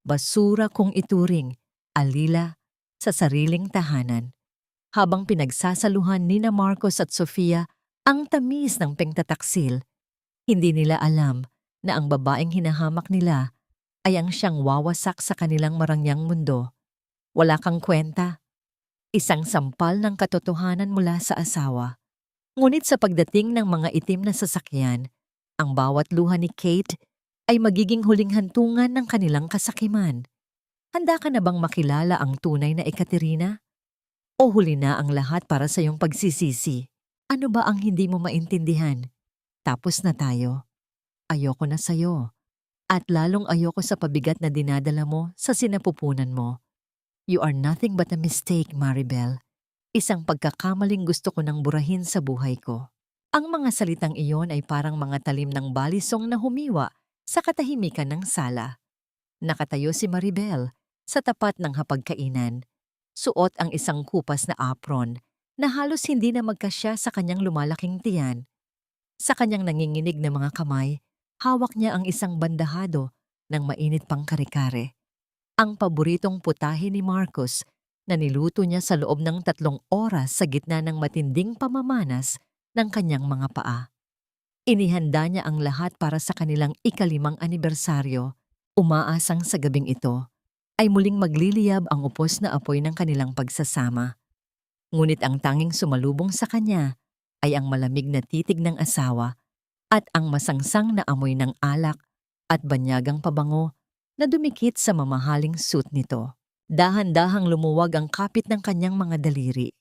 basura kung ituring, alila sa sariling tahanan. Habang pinagsasaluhan nina Marcos at Sofia ang tamis ng pengtataksil, hindi nila alam na ang babaeng hinahamak nila ay ang siyang wawasak sa kanilang marangyang mundo. Wala kang kwenta. Isang sampal ng katotohanan mula sa asawa. Ngunit sa pagdating ng mga itim na sasakyan, ang bawat luha ni Kate ay magiging huling hantungan ng kanilang kasakiman. Handa ka na bang makilala ang tunay na Ekaterina? O huli na ang lahat para sa iyong pagsisisi? Ano ba ang hindi mo maintindihan? Tapos na tayo. Ayoko na sa'yo. At lalong ayoko sa pabigat na dinadala mo sa sinapupunan mo. You are nothing but a mistake, Maribel. Isang pagkakamaling gusto ko nang burahin sa buhay ko. Ang mga salitang iyon ay parang mga talim ng balisong na humiwa sa katahimikan ng sala. Nakatayo si Maribel sa tapat ng hapagkainan. Suot ang isang kupas na apron na halos hindi na magkasya sa kanyang lumalaking tiyan. Sa kanyang nanginginig na mga kamay, hawak niya ang isang bandahado ng mainit pang kare-kare. Ang paboritong putahe ni Marcos na niluto niya sa loob ng 3 oras sa gitna ng matinding pamamanas ng kanyang mga paa. Inihanda niya ang lahat para sa kanilang ika-5 anibersaryo, umaasang sa gabing ito ay muling magliliyab ang upos na apoy ng kanilang pagsasama. Ngunit ang tanging sumalubong sa kanya ay ang malamig na titig ng asawa at ang masangsang na amoy ng alak at banyagang pabango na dumikit sa mamahaling suit nito. Dahan-dahang lumuwag ang kapit ng kanyang mga daliri.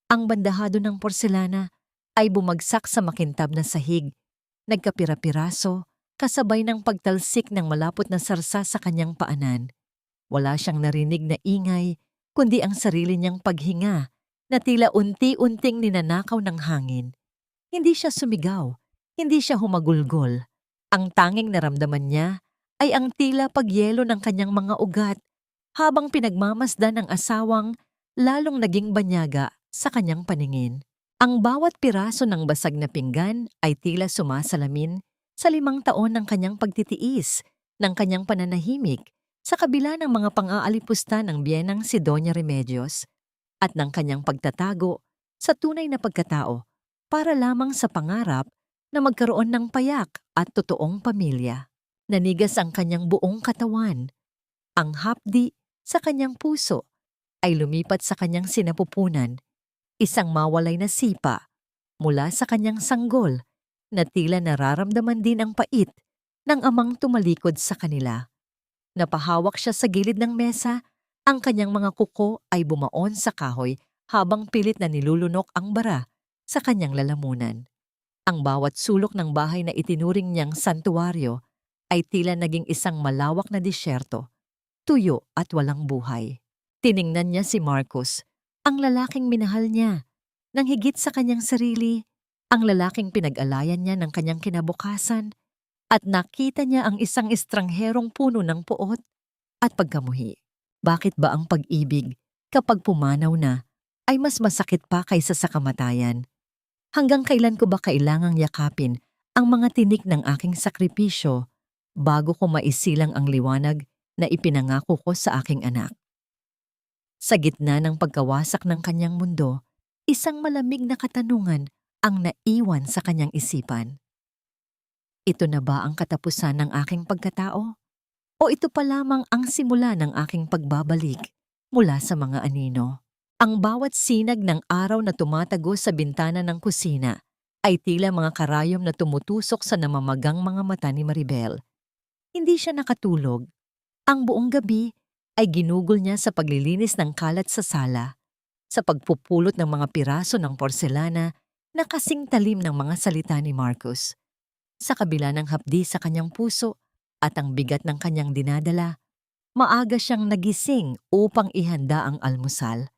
Ang bandahado ng porselana ay bumagsak sa makintab na sahig, nagkapira-piraso, kasabay ng pagtalsik ng malapot na sarsa sa kanyang paanan. Wala siyang narinig na ingay, kundi ang sarili niyang paghinga na tila unti-unting ninanakaw ng hangin. Hindi siya sumigaw, hindi siya humagulgol. Ang tanging naramdaman niya ay ang tila pagyelo ng kanyang mga ugat habang pinagmamasdan ng asawang lalong naging banyaga sa kanyang paningin. Ang bawat piraso ng basag na pinggan ay tila sumasalamin sa 5 taon ng kanyang pagtitiis, ng kanyang pananahimik, sa kabila ng mga pang-aalipusta ng biyenang si Doña Remedios at ng kanyang pagtatago sa tunay na pagkatao para lamang sa pangarap na magkaroon ng payak at totoong pamilya. Nanigas ang kanyang buong katawan. Ang hapdi sa kanyang puso ay lumipat sa kanyang sinapupunan, isang mawalay na sipa mula sa kanyang sanggol na tila nararamdaman din ang pait ng amang tumalikod sa kanila. Napahawak siya sa gilid ng mesa, ang kanyang mga kuko ay bumaon sa kahoy habang pilit na nilulunok ang bara sa kanyang lalamunan. Ang bawat sulok ng bahay na itinuring niyang santuwaryo ay tila naging isang malawak na disyerto, tuyo at walang buhay. Tiningnan niya si Marcos, ang lalaking minahal niya, nang higit sa kanyang sarili, ang lalaking pinag-alayan niya ng kanyang kinabukasan, at nakita niya ang isang estrangherong puno ng puot at pagkamuhi. Bakit ba ang pag-ibig, kapag pumanaw na, ay mas masakit pa kaysa sa kamatayan? Hanggang kailan ko ba kailangang yakapin ang mga tinik ng aking sakripisyo bago ko maisilang ang liwanag na ipinangako ko sa aking anak? Sa gitna ng pagkawasak ng kanyang mundo, isang malamig na katanungan ang naiwan sa kanyang isipan. Ito na ba ang katapusan ng aking pagkatao? O ito pa lamang ang simula ng aking pagbabalik mula sa mga anino? Ang bawat sinag ng araw na tumatago sa bintana ng kusina ay tila mga karayom na tumutusok sa namamagang mga mata ni Maribel. Hindi siya nakatulog. Ang buong gabi ay ginugol niya sa paglilinis ng kalat sa sala, sa pagpupulot ng mga piraso ng porselana na kasing talim ng mga salita ni Marcos. Sa kabila ng hapdi sa kanyang puso at ang bigat ng kanyang dinadala, maaga siyang nagising upang ihanda ang almusal.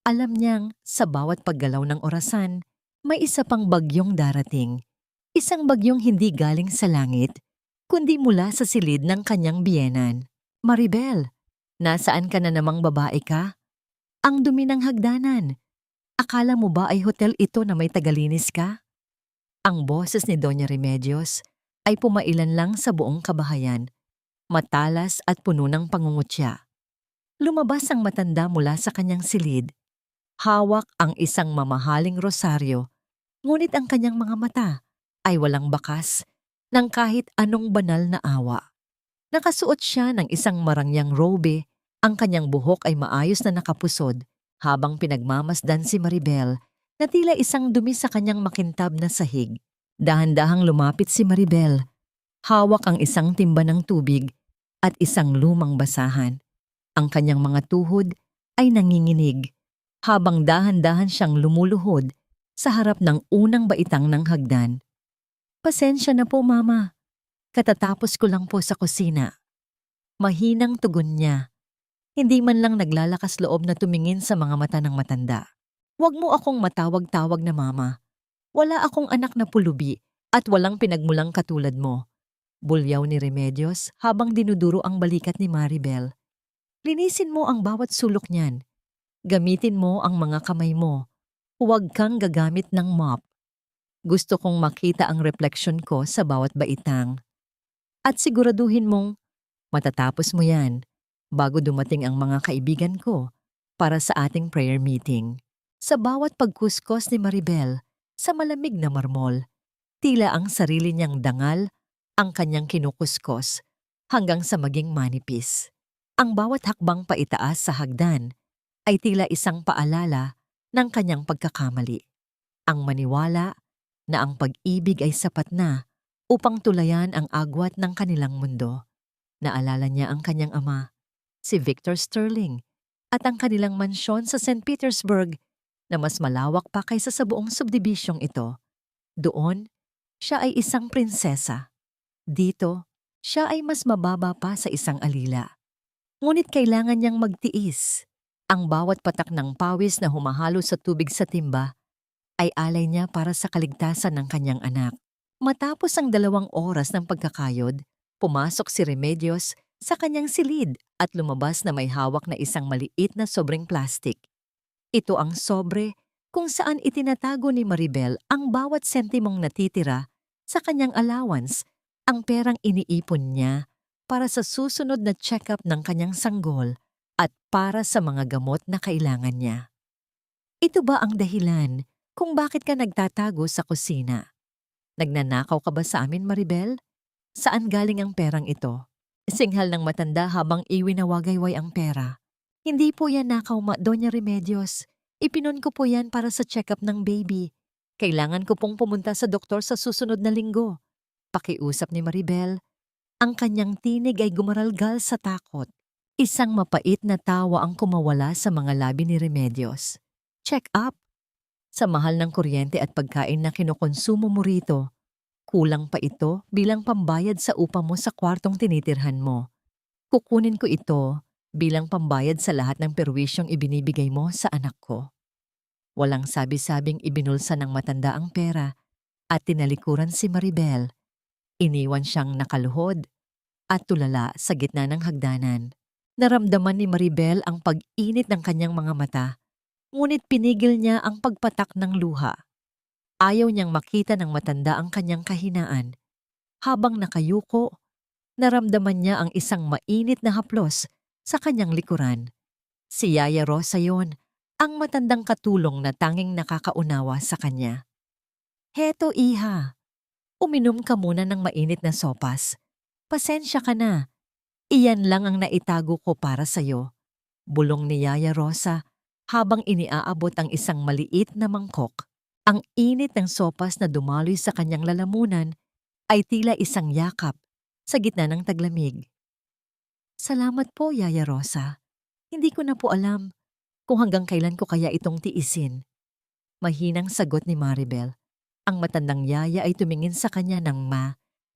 Alam niyang sa bawat paggalaw ng orasan, may isa pang bagyong darating. Isang bagyong hindi galing sa langit, kundi mula sa silid ng kanyang biyenan. Maribel, nasaan ka na namang babae ka? Ang dumi ng hagdanan. Akala mo ba ay hotel ito na may tagalinis ka? Ang boses ni Doña Remedios ay pumailan lang sa buong kabahayan. matalas at puno ng pangungutya. Lumabas ang matanda mula sa kanyang silid. Hawak ang isang mamahaling rosaryo, ngunit ang kanyang mga mata ay walang bakas ng kahit anong banal na awa. Nakasuot siya ng isang marangyang robe, ang kanyang buhok ay maayos na nakapusod habang pinagmamasdan si Maribel na tila isang dumi sa kanyang makintab na sahig. Dahan-dahang lumapit si Maribel. Hawak ang isang timba ng tubig at isang lumang basahan. Ang kanyang mga tuhod ay nanginginig habang dahan-dahan siyang lumuluhod sa harap ng unang baitang ng hagdan. "Pasensya na po, Mama. Katatapos ko lang po sa kusina." Mahinang tugon niya. Hindi man lang naglalakas loob na tumingin sa mga mata ng matanda. "Huwag mo akong matawag-tawag na Mama. Wala akong anak na pulubi at walang pinagmulang katulad mo." Bulyaw ni Remedios habang dinuduro ang balikat ni Maribel. "Linisin mo ang bawat sulok niyan. Gamitin mo ang mga kamay mo. Huwag kang gagamit ng mop. Gusto kong makita ang refleksyon ko sa bawat baitang. At siguraduhin mong matatapos mo yan bago dumating ang mga kaibigan ko para sa ating prayer meeting." Sa bawat pagkuskos ni Maribel sa malamig na marmol, tila ang sarili niyang dangal ang kanyang kinukuskos hanggang sa maging manipis. Ang bawat hakbang paitaas sa hagdan ay tila isang paalala ng kanyang pagkakamali. Ang maniwala na ang pag-ibig ay sapat na upang tulayan ang agwat ng kanilang mundo. Naalala niya ang kanyang ama, si Victor Sterling, at ang kanilang mansyon sa St. Petersburg na mas malawak pa kaysa sa buong subdibisyong ito. Doon, siya ay isang prinsesa. Dito, siya ay mas mababa pa sa isang alila. Ngunit kailangan niyang magtiis. Ang bawat patak ng pawis na humahalo sa tubig sa timba ay alay niya para sa kaligtasan ng kanyang anak. Matapos ang 2 oras ng pagkakayod, pumasok si Remedios sa kanyang silid at lumabas na may hawak na isang maliit na sobreng plastik. Ito ang sobre kung saan itinatago ni Maribel ang bawat sentimong natitira sa kanyang allowance, ang perang iniipon niya para sa susunod na check-up ng kanyang sanggol at para sa mga gamot na kailangan niya. Ito ba ang dahilan kung bakit ka nagtatago sa kusina? Nagnanakaw ka ba sa amin, Maribel? Saan galing ang perang ito? Singhal ng matanda habang iwinawagayway ang pera. "Hindi po yan nakaw, Doña Remedios. Ipinon ko po yan para sa check-up ng baby. Kailangan ko pong pumunta sa doktor sa susunod na linggo." Pakiusap ni Maribel. Ang kanyang tinig ay gumaralgal sa takot. Isang mapait na tawa ang kumawala sa mga labi ni Remedios. "Check-up? Sa mahal ng kuryente at pagkain na kinukonsumo mo rito, kulang pa ito bilang pambayad sa upa mo sa kwartong tinitirhan mo. Kukunin ko ito bilang pambayad sa lahat ng perwisyong ibinibigay mo sa anak ko." Walang sabi-sabing ibinulsa ng matanda ang pera at tinalikuran si Maribel. Iniwan siyang nakaluhod at tulala sa gitna ng hagdanan. Naramdaman ni Maribel ang pag-init ng kanyang mga mata, ngunit pinigil niya ang pagpatak ng luha. Ayaw niyang makita ng matanda ang kanyang kahinaan. Habang nakayuko, naramdaman niya ang isang mainit na haplos sa kanyang likuran. Si Yaya Rosa yon, ang matandang katulong na tanging nakakaunawa sa kanya. "Heto, iha. Uminom ka muna ng mainit na sopas. Pasensya ka na. Iyan lang ang naitago ko para sa'yo." Bulong ni Yaya Rosa habang iniaabot ang isang maliit na mangkok. Ang init ng sopas na dumaloy sa kanyang lalamunan ay tila isang yakap sa gitna ng taglamig. "Salamat po, Yaya Rosa. Hindi ko na po alam kung hanggang kailan ko kaya itong tiisin." Mahinang sagot ni Maribel. Ang matandang yaya ay tumingin sa kanya ng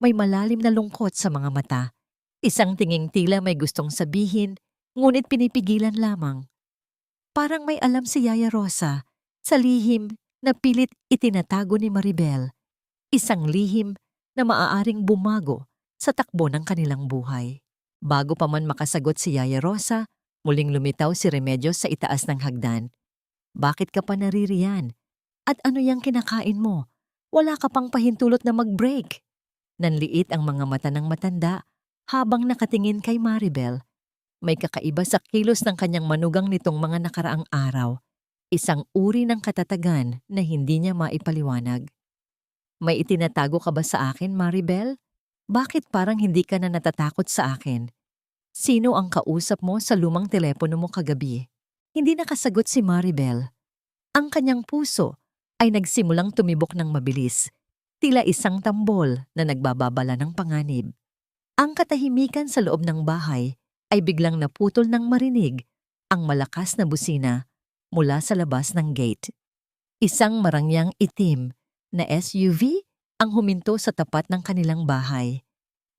may malalim na lungkot sa mga mata. Isang tinging tila may gustong sabihin, ngunit pinipigilan lamang. Parang may alam si Yaya Rosa sa lihim na pilit itinatago ni Maribel. Isang lihim na maaaring bumago sa takbo ng kanilang buhay. Bago pa man makasagot si Yaya Rosa, muling lumitaw si Remedios sa itaas ng hagdan. "Bakit ka pa naririyan? At ano yang kinakain mo? Wala ka pang pahintulot na mag-break." Nanliit ang mga mata ng matanda Habang nakatingin kay Maribel, may kakaiba sa kilos ng kanyang manugang nitong mga nakaraang araw. Isang uri ng katatagan na hindi niya maipaliwanag. May itinatago ka ba sa akin, Maribel? Bakit parang hindi ka na natatakot sa akin? Sino ang kausap mo sa lumang telepono mo kagabi? Hindi nakasagot si Maribel. Ang kanyang puso ay nagsimulang tumibok ng mabilis, tila isang tambol na nagbababala ng panganib. Ang katahimikan sa loob ng bahay ay biglang naputol ng marinig ang malakas na busina mula sa labas ng gate. Isang marangyang itim na SUV ang huminto sa tapat ng kanilang bahay.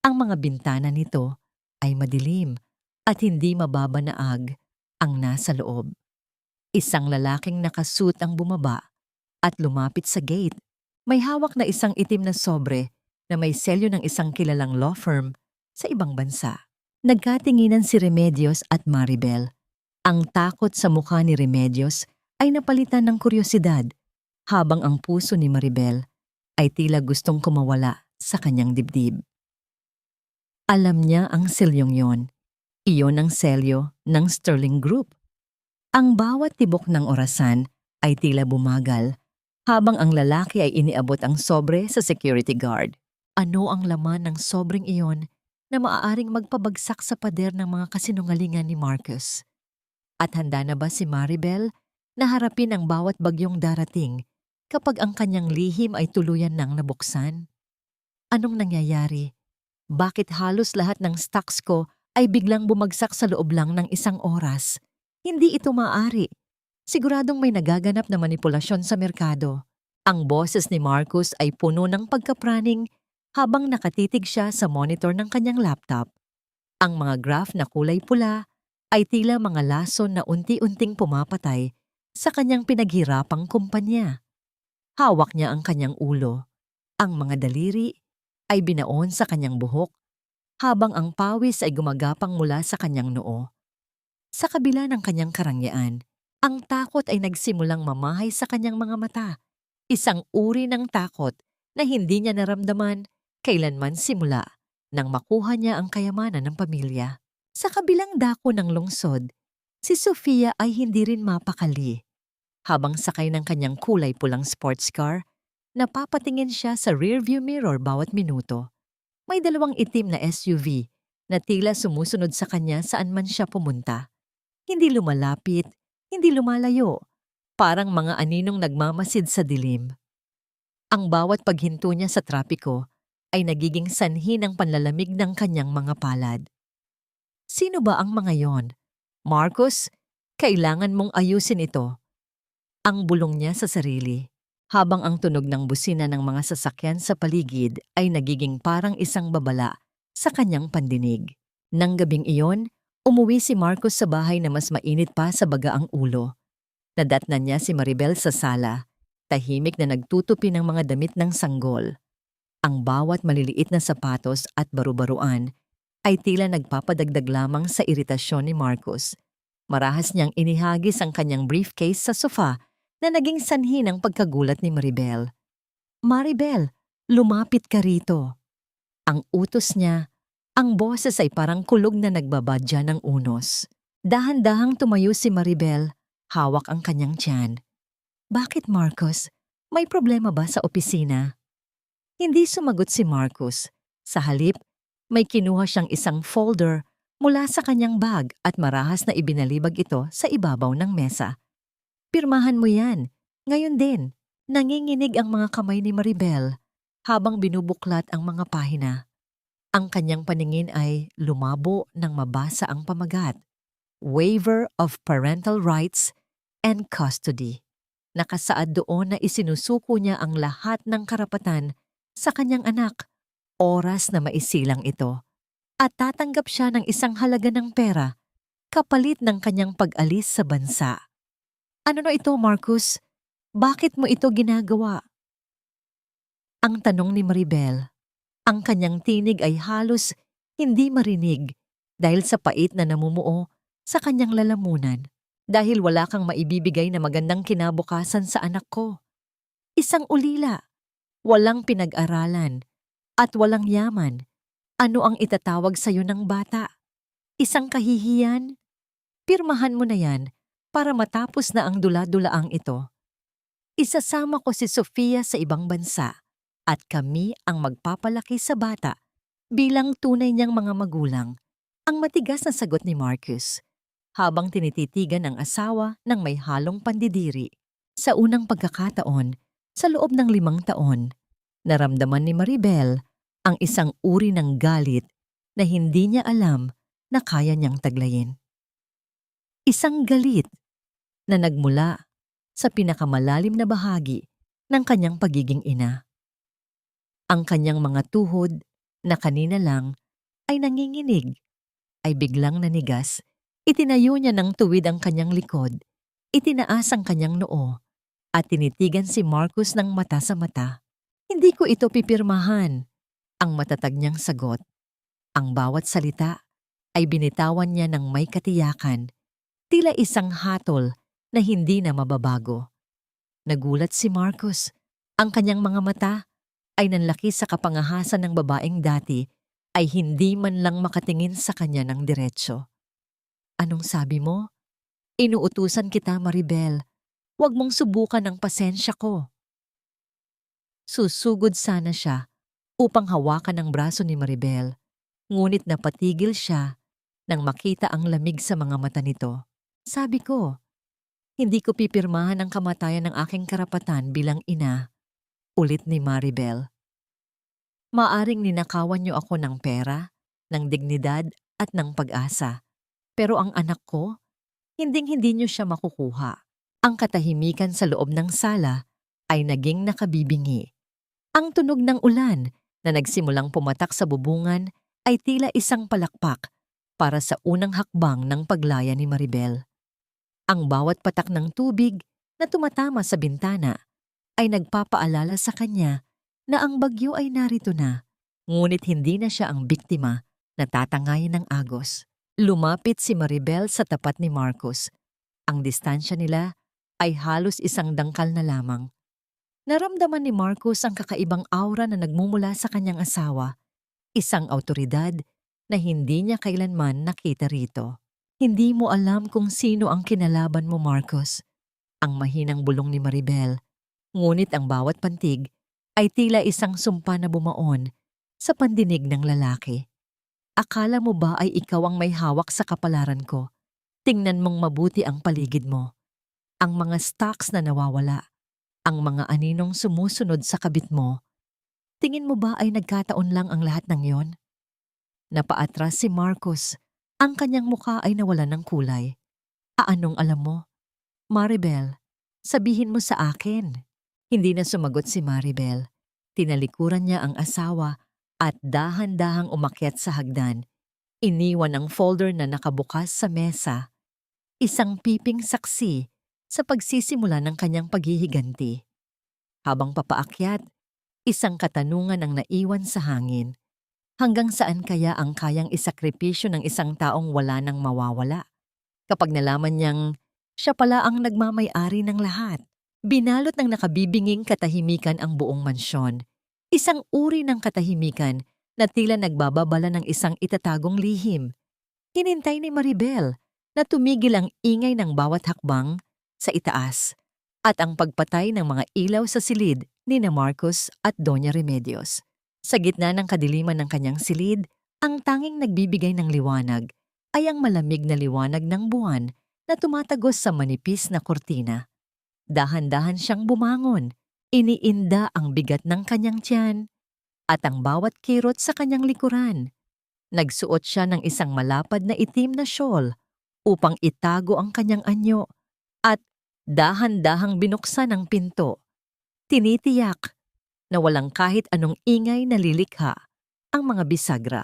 Ang mga bintana nito ay madilim at hindi mababanaag ang nasa loob. Isang lalaking nakasuot ang bumaba at lumapit sa gate. May hawak na isang itim na sobre na may selyo ng isang kilalang law firm sa ibang bansa. Nagkatinginan si Remedios at Maribel. Ang takot sa mukha ni Remedios ay napalitan ng kuryosidad, habang ang puso ni Maribel ay tila gustong kumawala sa kanyang dibdib. Alam niya ang selyong yon. Iyon ang selyo ng Sterling Group. Ang bawat tibok ng orasan ay tila bumagal, habang ang lalaki ay iniabot ang sobre sa security guard. Ano ang laman ng sobreng iyon na maaaring magpabagsak sa pader ng mga kasinungalingan ni Marcus? At handa na ba si Maribel na harapin ang bawat bagyong darating kapag ang kanyang lihim ay tuluyan ng nabuksan? Anong nangyayari? Bakit halos lahat ng stocks ko ay biglang bumagsak sa loob lang ng isang oras? Hindi ito maaari. Siguradong may nagaganap na manipulasyon sa merkado. Ang boses ni Marcus ay puno ng pagkapraning habang nakatitig siya sa monitor ng kanyang laptop. Ang mga graph na kulay pula ay tila mga lason na unti-unting pumapatay sa kanyang pinaghirapang kumpanya. Hawak niya ang kanyang ulo. Ang mga daliri ay binaon sa kanyang buhok, habang ang pawis ay gumagapang mula sa kanyang noo. Sa kabila ng kanyang karangyaan, ang takot ay nagsimulang mamahay sa kanyang mga mata. Isang uri ng takot na hindi niya naramdaman kailanman simula nang makuha niya ang kayamanan ng pamilya. Sa kabilang dako ng lungsod, si Sofia ay hindi rin mapakali. Habang sakay ng kanyang kulay pulang sports car, napapatingin siya sa rearview mirror bawat minuto. May dalawang itim na SUV na tila sumusunod sa kanya saan man siya pumunta. Hindi lumalapit, hindi lumalayo, parang mga aninong nagmamasid sa dilim. Ang bawat paghinto niya sa trapiko ay nagiging sanhi ng panlalamig ng kanyang mga palad. Sino ba ang mga yon? Marcus, kailangan mong ayusin ito. Ang bulong niya sa sarili, habang ang tunog ng busina ng mga sasakyan sa paligid ay nagiging parang isang babala sa kanyang pandinig. Nang gabing iyon, umuwi si Marcus sa bahay na mas mainit pa sa bagaang ulo. Nadatnan niya si Maribel sa sala, tahimik na nagtutupi ng mga damit ng sanggol. Ang bawat maliliit na sapatos at baru-baruan ay tila nagpapadagdag lamang sa iritasyon ni Marcus. Marahas niyang inihagis ang kanyang briefcase sa sofa na naging sanhi ng pagkagulat ni Maribel. Maribel, lumapit ka rito. Ang utos niya, ang boses ay parang kulog na nagbabadya ng unos. Dahan-dahang tumayo si Maribel, hawak ang kanyang tiyan. Bakit, Marcus? May problema ba sa opisina? Hindi sumagot si Marcus. Sa halip, may kinuha siyang isang folder mula sa kanyang bag at marahas na ibinalibag ito sa ibabaw ng mesa. Pirmahan mo yan. Ngayon din, nanginginig ang mga kamay ni Maribel habang binubuklat ang mga pahina. Ang kanyang paningin ay lumabo nang mabasa ang pamagat. Waiver of Parental Rights and Custody. Nakasaad doon na isinusuko niya ang lahat ng karapatan sa kanyang anak, oras na maisilang ito. At tatanggap siya ng isang halaga ng pera, kapalit ng kanyang pag-alis sa bansa. Ano na ito, Marcus? Bakit mo ito ginagawa? Ang tanong ni Maribel. Ang kanyang tinig ay halos hindi marinig dahil sa pait na namumuo sa kanyang lalamunan. Dahil wala kang maibibigay na magandang kinabukasan sa anak ko. Isang ulila, walang pinag-aralan, at walang yaman. Ano ang itatawag sa'yo ng bata? Isang kahihiyan? Pirmahan mo na yan para matapos na ang dula-dulaang ito. Isasama ko si Sofia sa ibang bansa at kami ang magpapalaki sa bata bilang tunay niyang mga magulang. Ang matigas na sagot ni Marcus habang tinititigan ang asawa ng may halong pandidiri. Sa unang pagkakataon, sa loob ng 5 taon, naramdaman ni Maribel ang isang uri ng galit na hindi niya alam na kaya niyang taglayin. Isang galit na nagmula sa pinakamalalim na bahagi ng kanyang pagiging ina. Ang kanyang mga tuhod na kanina lang ay nanginginig ay biglang nanigas. Itinayo niya ng tuwid ang kanyang likod, itinaas ang kanyang noo at tinitigan si Marcus ng mata sa mata. Hindi ko ito pipirmahan, ang matatag niyang sagot. Ang bawat salita ay binitawan niya ng may katiyakan, tila isang hatol na hindi na mababago. Nagulat si Marcus. Ang kanyang mga mata ay nanlaki sa kapangahasan ng babaeng dati ay hindi man lang makatingin sa kanya ng diretsyo. Anong sabi mo? Inuutusan kita, Maribel. Huwag mong subukan ang pasensya ko. Susugod sana siya upang hawakan ang braso ni Maribel, ngunit napatigil siya nang makita ang lamig sa mga mata nito. Sabi ko, hindi ko pipirmahan ang kamatayan ng aking karapatan bilang ina, ulit ni Maribel. Maaring ninakawan niyo ako ng pera, ng dignidad at ng pag-asa. Pero ang anak ko, hinding-hindi niyo siya makukuha. Ang katahimikan sa loob ng sala ay naging nakabibingi. Ang tunog ng ulan na nagsimulang pumatak sa bubungan ay tila isang palakpak para sa unang hakbang ng paglaya ni Maribel. Ang bawat patak ng tubig na tumatama sa bintana ay nagpapaalala sa kanya na ang bagyo ay narito na, ngunit hindi na siya ang biktima na tatangayin ng agos. Lumapit si Maribel sa tapat ni Marcus. Ang distansya nila ay halos isang dangkal na lamang. Naramdaman ni Marcus ang kakaibang aura na nagmumula sa kanyang asawa, isang awtoridad na hindi niya kailanman nakita rito. Hindi mo alam kung sino ang kinalaban mo, Marcus. Ang mahinang bulong ni Maribel, ngunit ang bawat pantig ay tila isang sumpa na bumaon sa pandinig ng lalaki. Akala mo ba ay ikaw ang may hawak sa kapalaran ko? Tingnan mong mabuti ang paligid mo. Ang mga stocks na nawawala, ang mga aninong sumusunod sa kabit mo. Tingin mo ba ay nagkataon lang ang lahat ng yon? Napaatras si Marcus. Ang kanyang mukha ay nawalan ng kulay. Anong alam mo? Maribel, sabihin mo sa akin. Hindi na sumagot si Maribel. Tinalikuran niya ang asawa at dahan-dahang umakyat sa hagdan. Iniwan ang folder na nakabukas sa mesa. Isang piping saksi sa pagsisimula ng kanyang paghihiganti. Habang papaakyat, isang katanungan ang naiwan sa hangin. Hanggang saan kaya ang kayang isakripisyo ng isang taong wala nang mawawala? Kapag nalaman niyang siya pala ang nagmamay-ari ng lahat. Binalot ng nakabibinging katahimikan ang buong mansyon. Isang uri ng katahimikan na tila nagbababala ng isang itatagong lihim. Hinintay ni Maribel na tumigil ang ingay ng bawat hakbang sa itaas at ang pagpatay ng mga ilaw sa silid ni na Marcos at Doña Remedios. Sa gitna ng kadiliman ng kanyang silid, ang tanging nagbibigay ng liwanag ay ang malamig na liwanag ng buwan na tumatagos sa manipis na kurtina. Dahan-dahan siyang bumangon. Iniinda ang bigat ng kanyang tiyan at ang bawat kirot sa kanyang likuran. Nagsuot siya ng isang malapad na itim na shawl upang itago ang kanyang anyo at dahan-dahang binuksan ang pinto. Tinitiyak na walang kahit anong ingay na lilikha ang mga bisagra.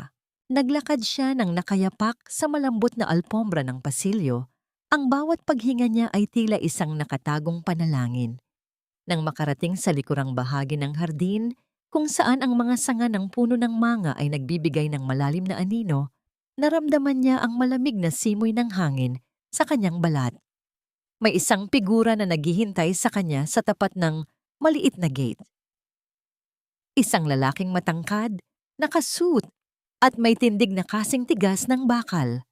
Naglakad siya ng nakayapak sa malambot na alpombra ng pasilyo. Ang bawat paghinga niya ay tila isang nakatagong panalangin. Nang makarating sa likurang bahagi ng hardin, kung saan ang mga sanga ng puno ng manga ay nagbibigay ng malalim na anino, naramdaman niya ang malamig na simoy ng hangin sa kanyang balat. May isang figura na naghihintay sa kanya sa tapat ng maliit na gate. Isang lalaking matangkad, nakasuit, at may tindig na kasing tigas ng bakal.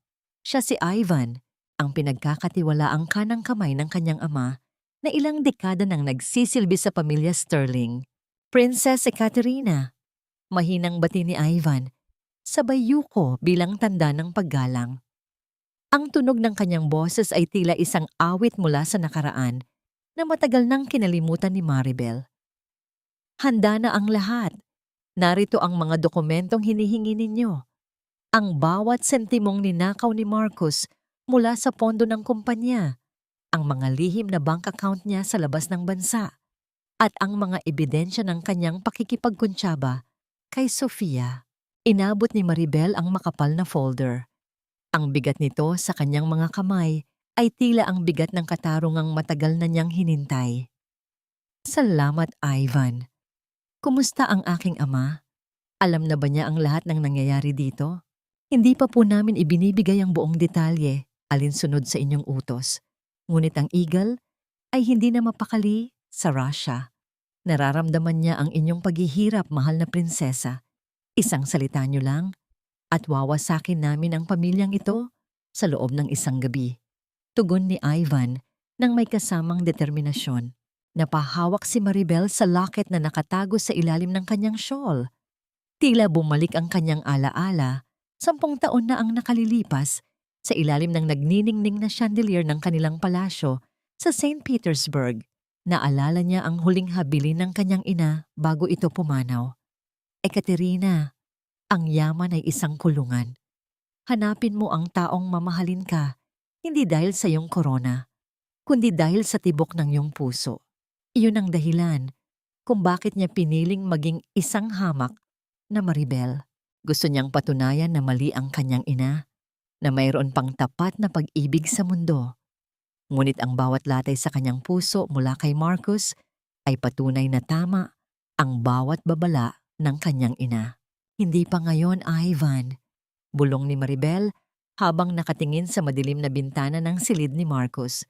Siya si Ivan, ang pinagkakatiwalaang kanang kamay ng kanyang ama na ilang dekada nang nagsisilbi sa pamilya Sterling. Princess Ekaterina, mahinang bati ni Ivan, sabay yuko bilang tanda ng paggalang. Ang tunog ng kanyang boses ay tila isang awit mula sa nakaraan na matagal nang kinalimutan ni Maribel. Handa na ang lahat. Narito ang mga dokumentong hinihingi ninyo. Ang bawat sentimong ninakaw ni Marcos mula sa pondo ng kumpanya, ang mga lihim na bank account niya sa labas ng bansa, at ang mga ebidensya ng kanyang pakikipagkuntsaba kay Sofia. Inabot ni Maribel ang makapal na folder. Ang bigat nito sa kanyang mga kamay ay tila ang bigat ng katarungang matagal na niyang hinintay. Salamat, Ivan. Kumusta ang aking ama? Alam na ba niya ang lahat ng nangyayari dito? Hindi pa po namin ibinibigay ang buong detalye alinsunod sa inyong utos. Ngunit ang Eagle ay hindi na mapakali sa Russia. Nararamdaman niya ang inyong paghihirap, mahal na prinsesa. Isang salita niyo lang at wawasakin namin ang pamilyang ito sa loob ng isang gabi. Tugon ni Ivan nang may kasamang determinasyon. Napahawak si Maribel sa locket na nakatago sa ilalim ng kanyang shawl. Tila bumalik ang kanyang alaala, 10 taon na ang nakalilipas sa ilalim ng nagniningning na chandelier ng kanilang palasyo sa St. Petersburg. Naalala niya ang huling habilin ng kanyang ina bago ito pumanaw. Ekaterina, ang yaman ay isang kulungan. Hanapin mo ang taong mamahalin ka, hindi dahil sa iyong korona, kundi dahil sa tibok ng iyong puso. Iyon ang dahilan kung bakit niya piniling maging isang hamak na Maribel. Gusto niyang patunayan na mali ang kanyang ina, na mayroon pang tapat na pag-ibig sa mundo. Ngunit ang bawat latay sa kanyang puso mula kay Marcos ay patunay na tama ang bawat babala ng kanyang ina. Hindi pa ngayon, Ivan. Bulong ni Maribel habang nakatingin sa madilim na bintana ng silid ni Marcos.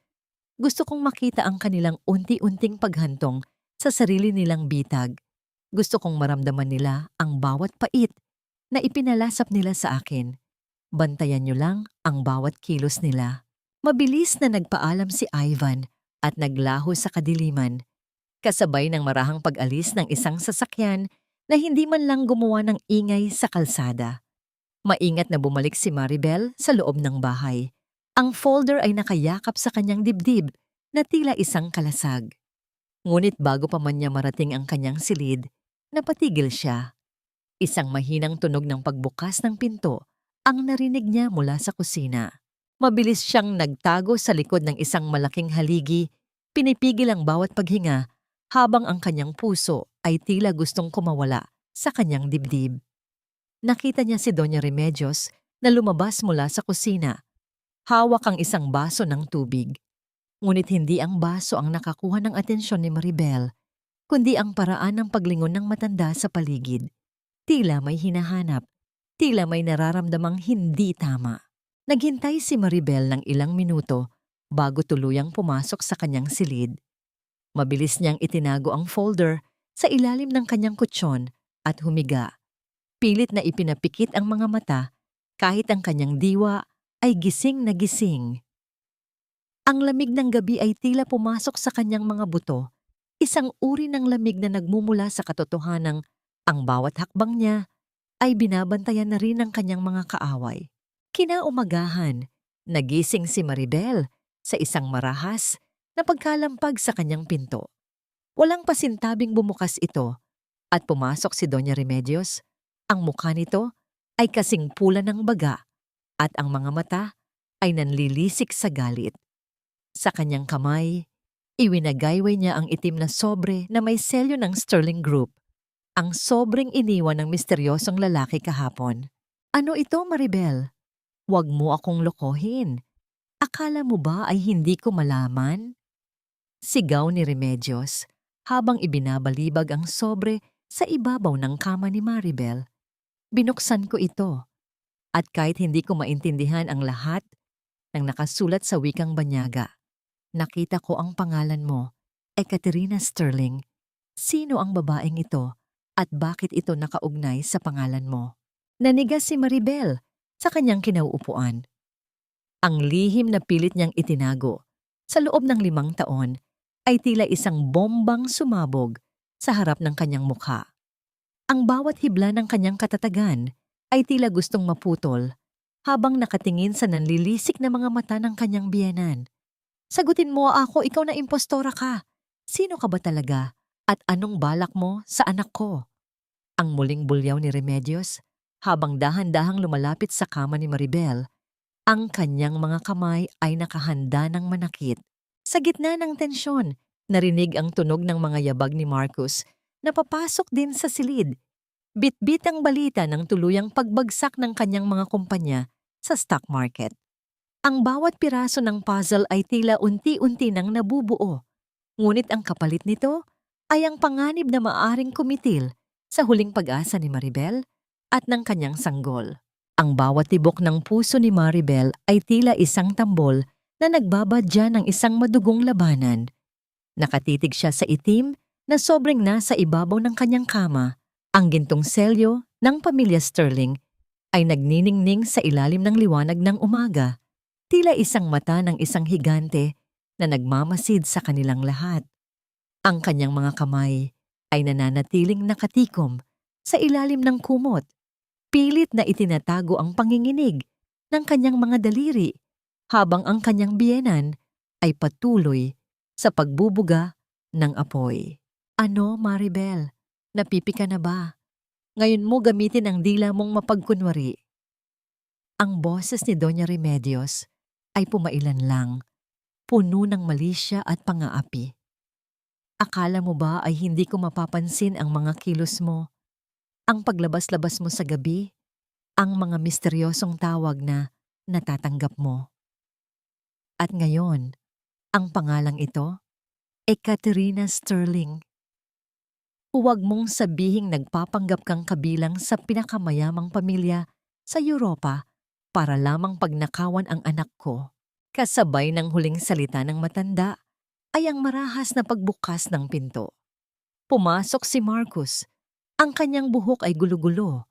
Gusto kong makita ang kanilang unti-unting paghantong sa sarili nilang bitag. Gusto kong maramdaman nila ang bawat pait na ipinalasap nila sa akin. Bantayan niyo lang ang bawat kilos nila. Mabilis na nagpaalam si Ivan at naglaho sa kadiliman, kasabay ng marahang pag-alis ng isang sasakyan na hindi man lang gumawa ng ingay sa kalsada. Maingat na bumalik si Maribel sa loob ng bahay. Ang folder ay nakayakap sa kanyang dibdib na tila isang kalasag. Ngunit bago pa man niya marating ang kanyang silid, napatigil siya. Isang mahinang tunog ng pagbukas ng pinto ang narinig niya mula sa kusina. Mabilis siyang nagtago sa likod ng isang malaking haligi, pinipigil ang bawat paghinga habang ang kanyang puso ay tila gustong kumawala sa kanyang dibdib. Nakita niya si Doña Remedios na lumabas mula sa kusina. Hawak ang isang baso ng tubig. Ngunit hindi ang baso ang nakakuha ng atensyon ni Maribel, kundi ang paraan ng paglingon ng matanda sa paligid. Tila may hinahanap, tila may nararamdamang hindi tama. Naghintay si Maribel ng ilang minuto bago tuluyang pumasok sa kanyang silid. Mabilis niyang itinago ang folder sa ilalim ng kanyang kutsyon at humiga. Pilit na ipinapikit ang mga mata kahit ang kanyang diwa ay gising na gising. Ang lamig ng gabi ay tila pumasok sa kanyang mga buto, isang uri ng lamig na nagmumula sa katotohanang ang bawat hakbang niya ay binabantayan na rin ng kanyang mga kaaway. Kinaumagahan, nagising si Maribel sa isang marahas na pagkalampag sa kanyang pinto. Walang pasintabing bumukas ito at pumasok si Doña Remedios. Ang mukha nito ay kasing pula ng baga at ang mga mata ay nanlilisik sa galit. Sa kanyang kamay, iwinagayway niya ang itim na sobre na may selyo ng Sterling Group, ang sobreng iniwan ng misteryosong lalaki kahapon. Ano ito, Maribel? Huwag mo akong lokohin. Akala mo ba ay hindi ko malaman? Sigaw ni Remedios habang ibinabalibag ang sobre sa ibabaw ng kama ni Maribel. Binuksan ko ito at kahit hindi ko maintindihan ang lahat ng nakasulat sa wikang banyaga, nakita ko ang pangalan mo, Ekaterina Sterling. Sino ang babaeng ito at bakit ito nakaugnay sa pangalan mo? Nanigas si Maribel sa kanyang kinauupuan. Ang lihim na pilit niyang itinago sa loob ng 5 taon ay tila isang bombang sumabog sa harap ng kanyang mukha. Ang bawat hibla ng kanyang katatagan ay tila gustong maputol habang nakatingin sa nanlilisik na mga mata ng kanyang biyenan. Sagutin mo ako, ikaw na impostora ka. Sino ka ba talaga? At anong balak mo sa anak ko? Ang muling bulyaw ni Remedios habang dahan-dahang lumalapit sa kama ni Maribel. Ang kanyang mga kamay ay nakahanda ng manakit. Sa gitna ng tensyon, narinig ang tunog ng mga yabag ni Marcus na papasok din sa silid. Bit-bit ang balita ng tuluyang pagbagsak ng kanyang mga kumpanya sa stock market. Ang bawat piraso ng puzzle ay tila unti-unti nang nabubuo. Ngunit ang kapalit nito ay ang panganib na maaring kumitil sa huling pag-asa ni Maribel at ng kanyang sanggol. Ang bawat tibok ng puso ni Maribel ay tila isang tambol na nagbabadya ng isang madugong labanan. Nakatitig siya sa itim na sobrang nasa ibabaw ng kanyang kama. Ang gintong selyo ng pamilya Sterling ay nagniningning sa ilalim ng liwanag ng umaga. Tila isang mata ng isang higante na nagmamasid sa kanilang lahat. Ang kanyang mga kamay ay nananatiling nakatikom sa ilalim ng kumot. Pilit na itinatago ang panginginig ng kanyang mga daliri habang ang kanyang biyenan ay patuloy sa pagbubuga ng apoy. Ano, Maribel? Napipi ka na ba? Ngayon mo gamitin ang dila mong mapagkunwari. Ang boses ni Doña Remedios ay pumailan lang, puno ng malisya at pang-aapi. Akala mo ba ay hindi ko mapapansin ang mga kilos mo? Ang paglabas-labas mo sa gabi, ang mga misteryosong tawag na natatanggap mo. At ngayon, ang pangalang ito, Ekaterina Sterling. Huwag mong sabihing nagpapanggap kang kabilang sa pinakamayamang pamilya sa Europa para lamang pagnakawan ang anak ko. Kasabay ng huling salita ng matanda ay ang marahas na pagbukas ng pinto. Pumasok si Marcus. Ang kanyang buhok ay gulo-gulo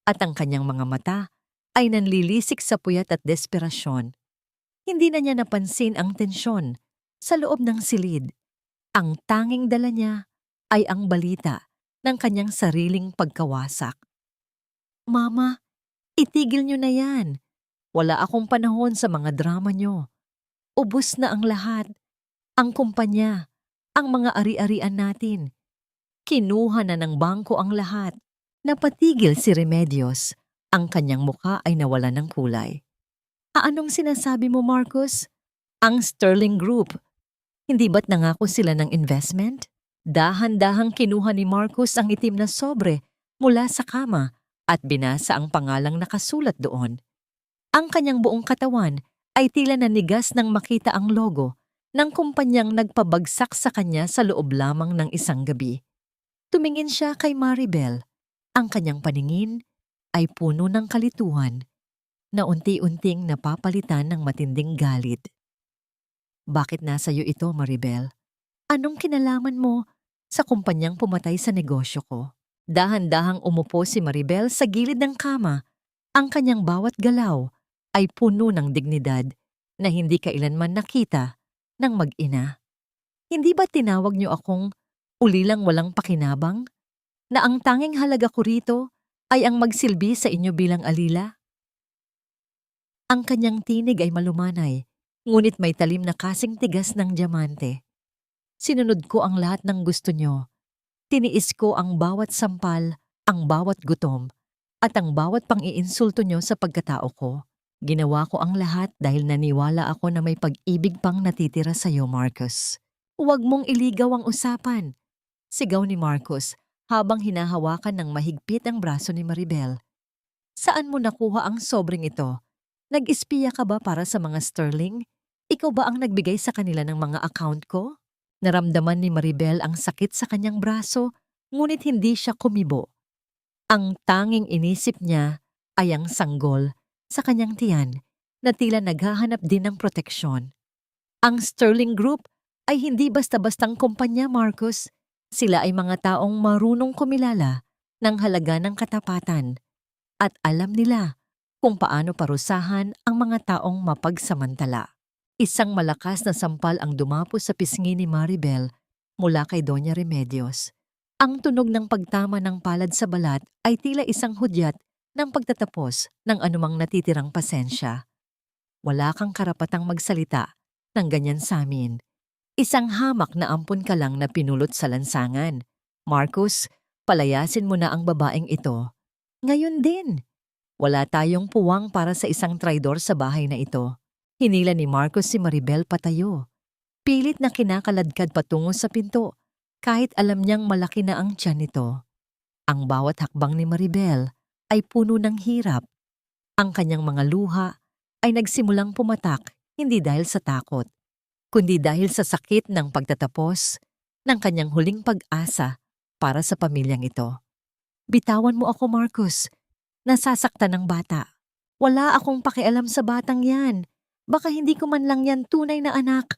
at ang kanyang mga mata ay nanlilisik sa puyat at desperasyon. Hindi na niya napansin ang tensyon sa loob ng silid. Ang tanging dala niya ay ang balita ng kanyang sariling pagkawasak. Mama, itigil niyo na yan. Wala akong panahon sa mga drama niyo. Ubus na ang lahat. Ang kumpanya, ang mga ari-arian natin. Kinuha na ng bangko ang lahat. Napatigil si Remedios. Ang kanyang mukha ay nawala ng kulay. Anong sinasabi mo, Marcus? Ang Sterling Group. Hindi ba't nangako sila ng investment? Dahan-dahang kinuha ni Marcus ang itim na sobre mula sa kama at binasa ang pangalang nakasulat doon. Ang kanyang buong katawan ay tila nanigas nang makita ang logo ng kumpanyang nagpabagsak sa kanya sa loob lamang ng isang gabi. Tumingin siya kay Maribel. Ang kanyang paningin ay puno ng kalituhan na unti-unting napapalitan ng matinding galit. Bakit nasa iyo ito, Maribel? Anong kinalaman mo sa kumpanyang pumatay sa negosyo ko? Dahan-dahang umupo si Maribel sa gilid ng kama. Ang kanyang bawat galaw ay puno ng dignidad na hindi kailanman nakita ng mag-ina. Hindi ba tinawag niyo akong ulilang walang pakinabang? Na ang tanging halaga ko rito ay ang magsilbi sa inyo bilang alila? Ang kanyang tinig ay malumanay, ngunit may talim na kasing tigas ng diamante. Sinunod ko ang lahat ng gusto niyo. Tiniis ko ang bawat sampal, ang bawat gutom, at ang bawat pang-iinsulto niyo sa pagkatao ko. Ginawa ko ang lahat dahil naniwala ako na may pag-ibig pang natitira sa iyo, Marcus. Huwag mong iligaw ang usapan. Sigaw ni Marcus habang hinahawakan ng mahigpit ang braso ni Maribel. Saan mo nakuha ang sobrang ito? Nag-espiya ka ba para sa mga Sterling? Ikaw ba ang nagbigay sa kanila ng mga account ko? Naramdaman ni Maribel ang sakit sa kanyang braso, ngunit hindi siya kumibo. Ang tanging inisip niya ay ang sanggol sa kanyang tiyan na tila naghahanap din ng proteksyon. Ang Sterling Group ay hindi basta-bastang kumpanya, Marcus. Sila ay mga taong marunong kumilala ng halaga ng katapatan. At alam nila kung paano parusahan ang mga taong mapagsamantala. Isang malakas na sampal ang dumapo sa pisngi ni Maribel mula kay Doña Remedios. Ang tunog ng pagtama ng palad sa balat ay tila isang hudyat ng pagtatapos ng anumang natitirang pasensya. Wala kang karapatang magsalita ng ganyan sa amin. Isang hamak na ampon ka lang na pinulot sa lansangan. Marcos, palayasin mo na ang babaeng ito. Ngayon din. Wala tayong puwang para sa isang traidor sa bahay na ito. Hinila ni Marcos si Maribel patayo. Pilit na kinakaladkad patungo sa pinto, kahit alam niyang malaki na ang tiyan nito. Ang bawat hakbang ni Maribel ay puno ng hirap. Ang kanyang mga luha ay nagsimulang pumatak hindi dahil sa takot, kundi dahil sa sakit ng pagtatapos ng kanyang huling pag-asa para sa pamilyang ito. Bitawan mo ako, Marcos. Nasasaktan ng bata. Wala akong pakialam sa batang yan. Baka hindi ko man lang yan tunay na anak.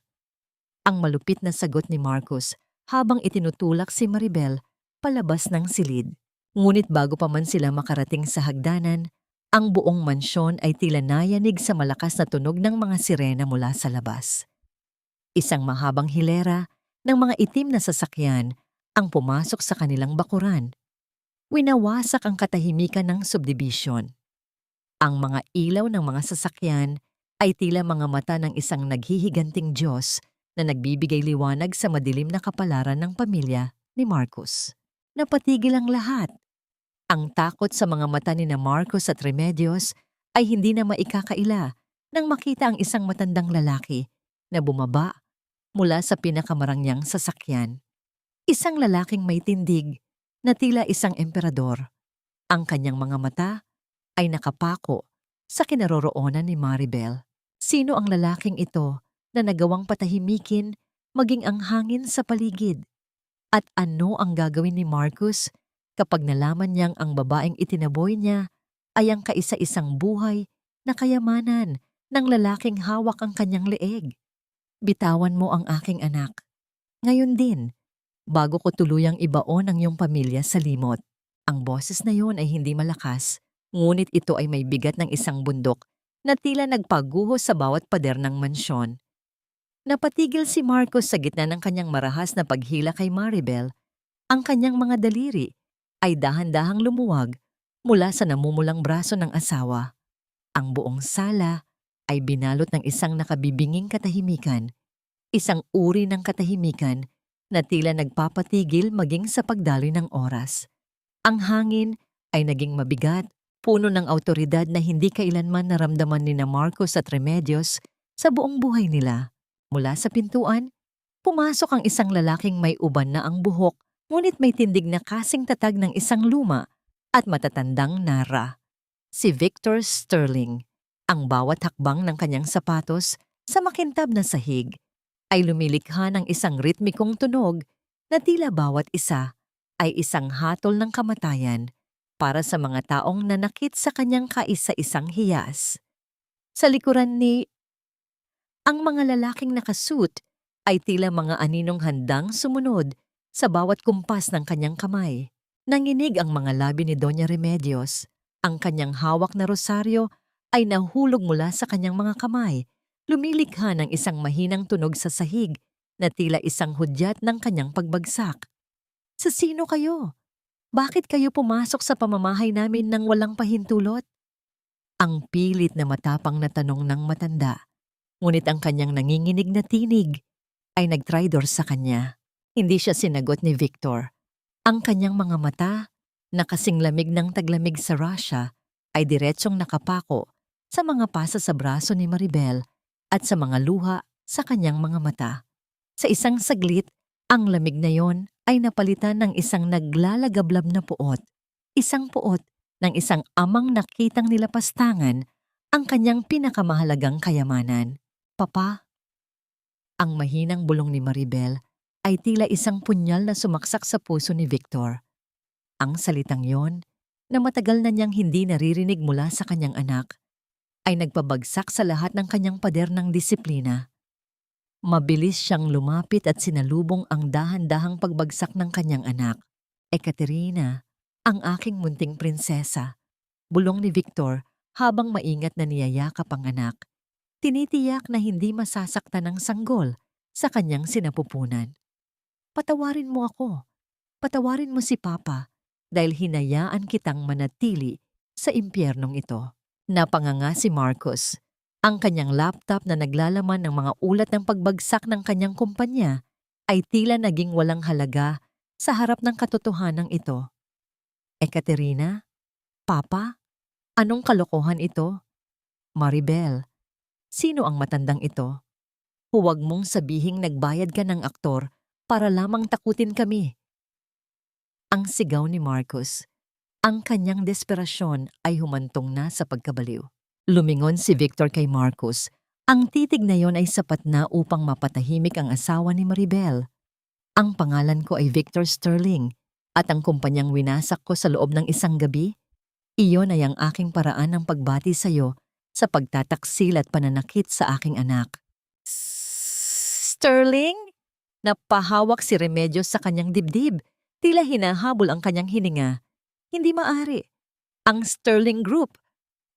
Ang malupit na sagot ni Marcos habang itinutulak si Maribel palabas ng silid. Ngunit bago pa man sila makarating sa hagdanan, ang buong mansyon ay tila nayanig sa malakas na tunog ng mga sirena mula sa labas. Isang mahabang hilera ng mga itim na sasakyan ang pumasok sa kanilang bakuran. Winawasak ang katahimikan ng subdivision. Ang mga ilaw ng mga sasakyan ay tila mga mata ng isang naghihiganting Diyos na nagbibigay liwanag sa madilim na kapalaran ng pamilya ni Marcos. Napatigil ang lahat. Ang takot sa mga mata ni Marcos at Remedios ay hindi na maikakaila nang makita ang isang matandang lalaki na bumaba mula sa pinakamarangyang sasakyan. Isang lalaking may tindig na tila isang emperador. Ang kanyang mga mata ay nakapako sa kinaroroonan ni Maribel. Sino ang lalaking ito na nagawang patahimikin maging ang hangin sa paligid? At ano ang gagawin ni Marcos kapag nalaman niyang ang babaeng itinaboy niya ay ang kaisa-isang buhay na kayamanan ng lalaking hawak ang kanyang leeg? Bitawan mo ang aking anak. Ngayon din, bago ko tuluyang ibaon ang iyong pamilya sa limot. Ang boses na yon ay hindi malakas, ngunit ito ay may bigat ng isang bundok na tila nagpaguho sa bawat pader ng mansyon. Napatigil si Marcos sa gitna ng kanyang marahas na paghila kay Maribel. Ang kanyang mga daliri ay dahan-dahang lumuwag mula sa namumulang braso ng asawa. Ang buong sala ay binalot ng isang nakabibinging katahimikan, isang uri ng katahimikan na tila nagpapatigil maging sa pagdaloy ng oras. Ang hangin ay naging mabigat, puno ng awtoridad na hindi kailanman naramdaman ni Marcos at Remedios sa buong buhay nila. Mula sa pintuan, pumasok ang isang lalaking may uban na ang buhok, ngunit may tindig na kasing tatag ng isang luma at matatandang nara. Si Victor Sterling. Ang bawat hakbang ng kanyang sapatos sa makintab na sahig ay lumilikha ng isang ritmikong tunog na tila bawat isa ay isang hatol ng kamatayan para sa mga taong nanakit sa kanyang kaisa-isang hiyas. Sa likuran ni ang mga lalaking nakasuit ay tila mga aninong handang sumunod sa bawat kumpas ng kanyang kamay. Nanginig ang mga labi ni Doña Remedios. Ang kanyang hawak na rosaryo ay nahulog mula sa kanyang mga kamay. Lumilikha ng isang mahinang tunog sa sahig na tila isang hudyat ng kanyang pagbagsak. Sa sino kayo? Bakit kayo pumasok sa pamamahay namin nang walang pahintulot? Ang pilit na matapang na tanong ng matanda. Ngunit ang kanyang nanginginig na tinig ay nagtraidor sa kanya. Hindi siya sinagot ni Victor. Ang kanyang mga mata, na kasing lamig ng taglamig sa Russia, ay diretsyong nakapako sa mga pasa sa braso ni Maribel at sa mga luha sa kanyang mga mata. Sa isang saglit, ang lamig na yon ay napalitan ng isang naglalagablab na puot. Isang puot ng isang amang nakitang nilapastangan ang kanyang pinakamahalagang kayamanan. Papa? Ang mahinang bulong ni Maribel ay tila isang punyal na sumaksak sa puso ni Victor. Ang salitang yon, na matagal na niyang hindi naririnig mula sa kanyang anak, ay nagpabagsak sa lahat ng kanyang pader ng disiplina. Mabilis siyang lumapit at sinalubong ang dahan-dahang pagbagsak ng kanyang anak. Ekaterina, ang aking munting prinsesa, Bulong ni Victor habang maingat na niyayakap ang anak. Tinitiyak na hindi masasaktan ng sanggol sa kanyang sinapupunan. Patawarin mo ako. Patawarin mo si Papa dahil hinayaan kitang manatili sa impyernong ito. Napanganga si Marcos. Ang kanyang laptop na naglalaman ng mga ulat ng pagbagsak ng kanyang kumpanya ay tila naging walang halaga sa harap ng katotohanan ito. Ekaterina? Papa? Anong kalokohan ito? Maribel, sino ang matandang ito? Huwag mong sabihing nagbayad ka ng aktor para lamang takutin kami. Ang sigaw ni Marcos. Ang kanyang desperasyon ay humantong na sa pagkabaliw. Lumingon si Victor kay Marcos. Ang titig na yon ay sapat na upang mapatahimik ang asawa ni Maribel. Ang pangalan ko ay Victor Sterling at ang kumpanyang winasak ko sa loob ng isang gabi, iyon ay ang aking paraan ng pagbati sa iyo sa pagtataksil at pananakit sa aking anak. Sterling? Napahawak si Remedios sa kanyang dibdib. Tila hinahabol ang kanyang hininga. Hindi maaari. Ang Sterling Group.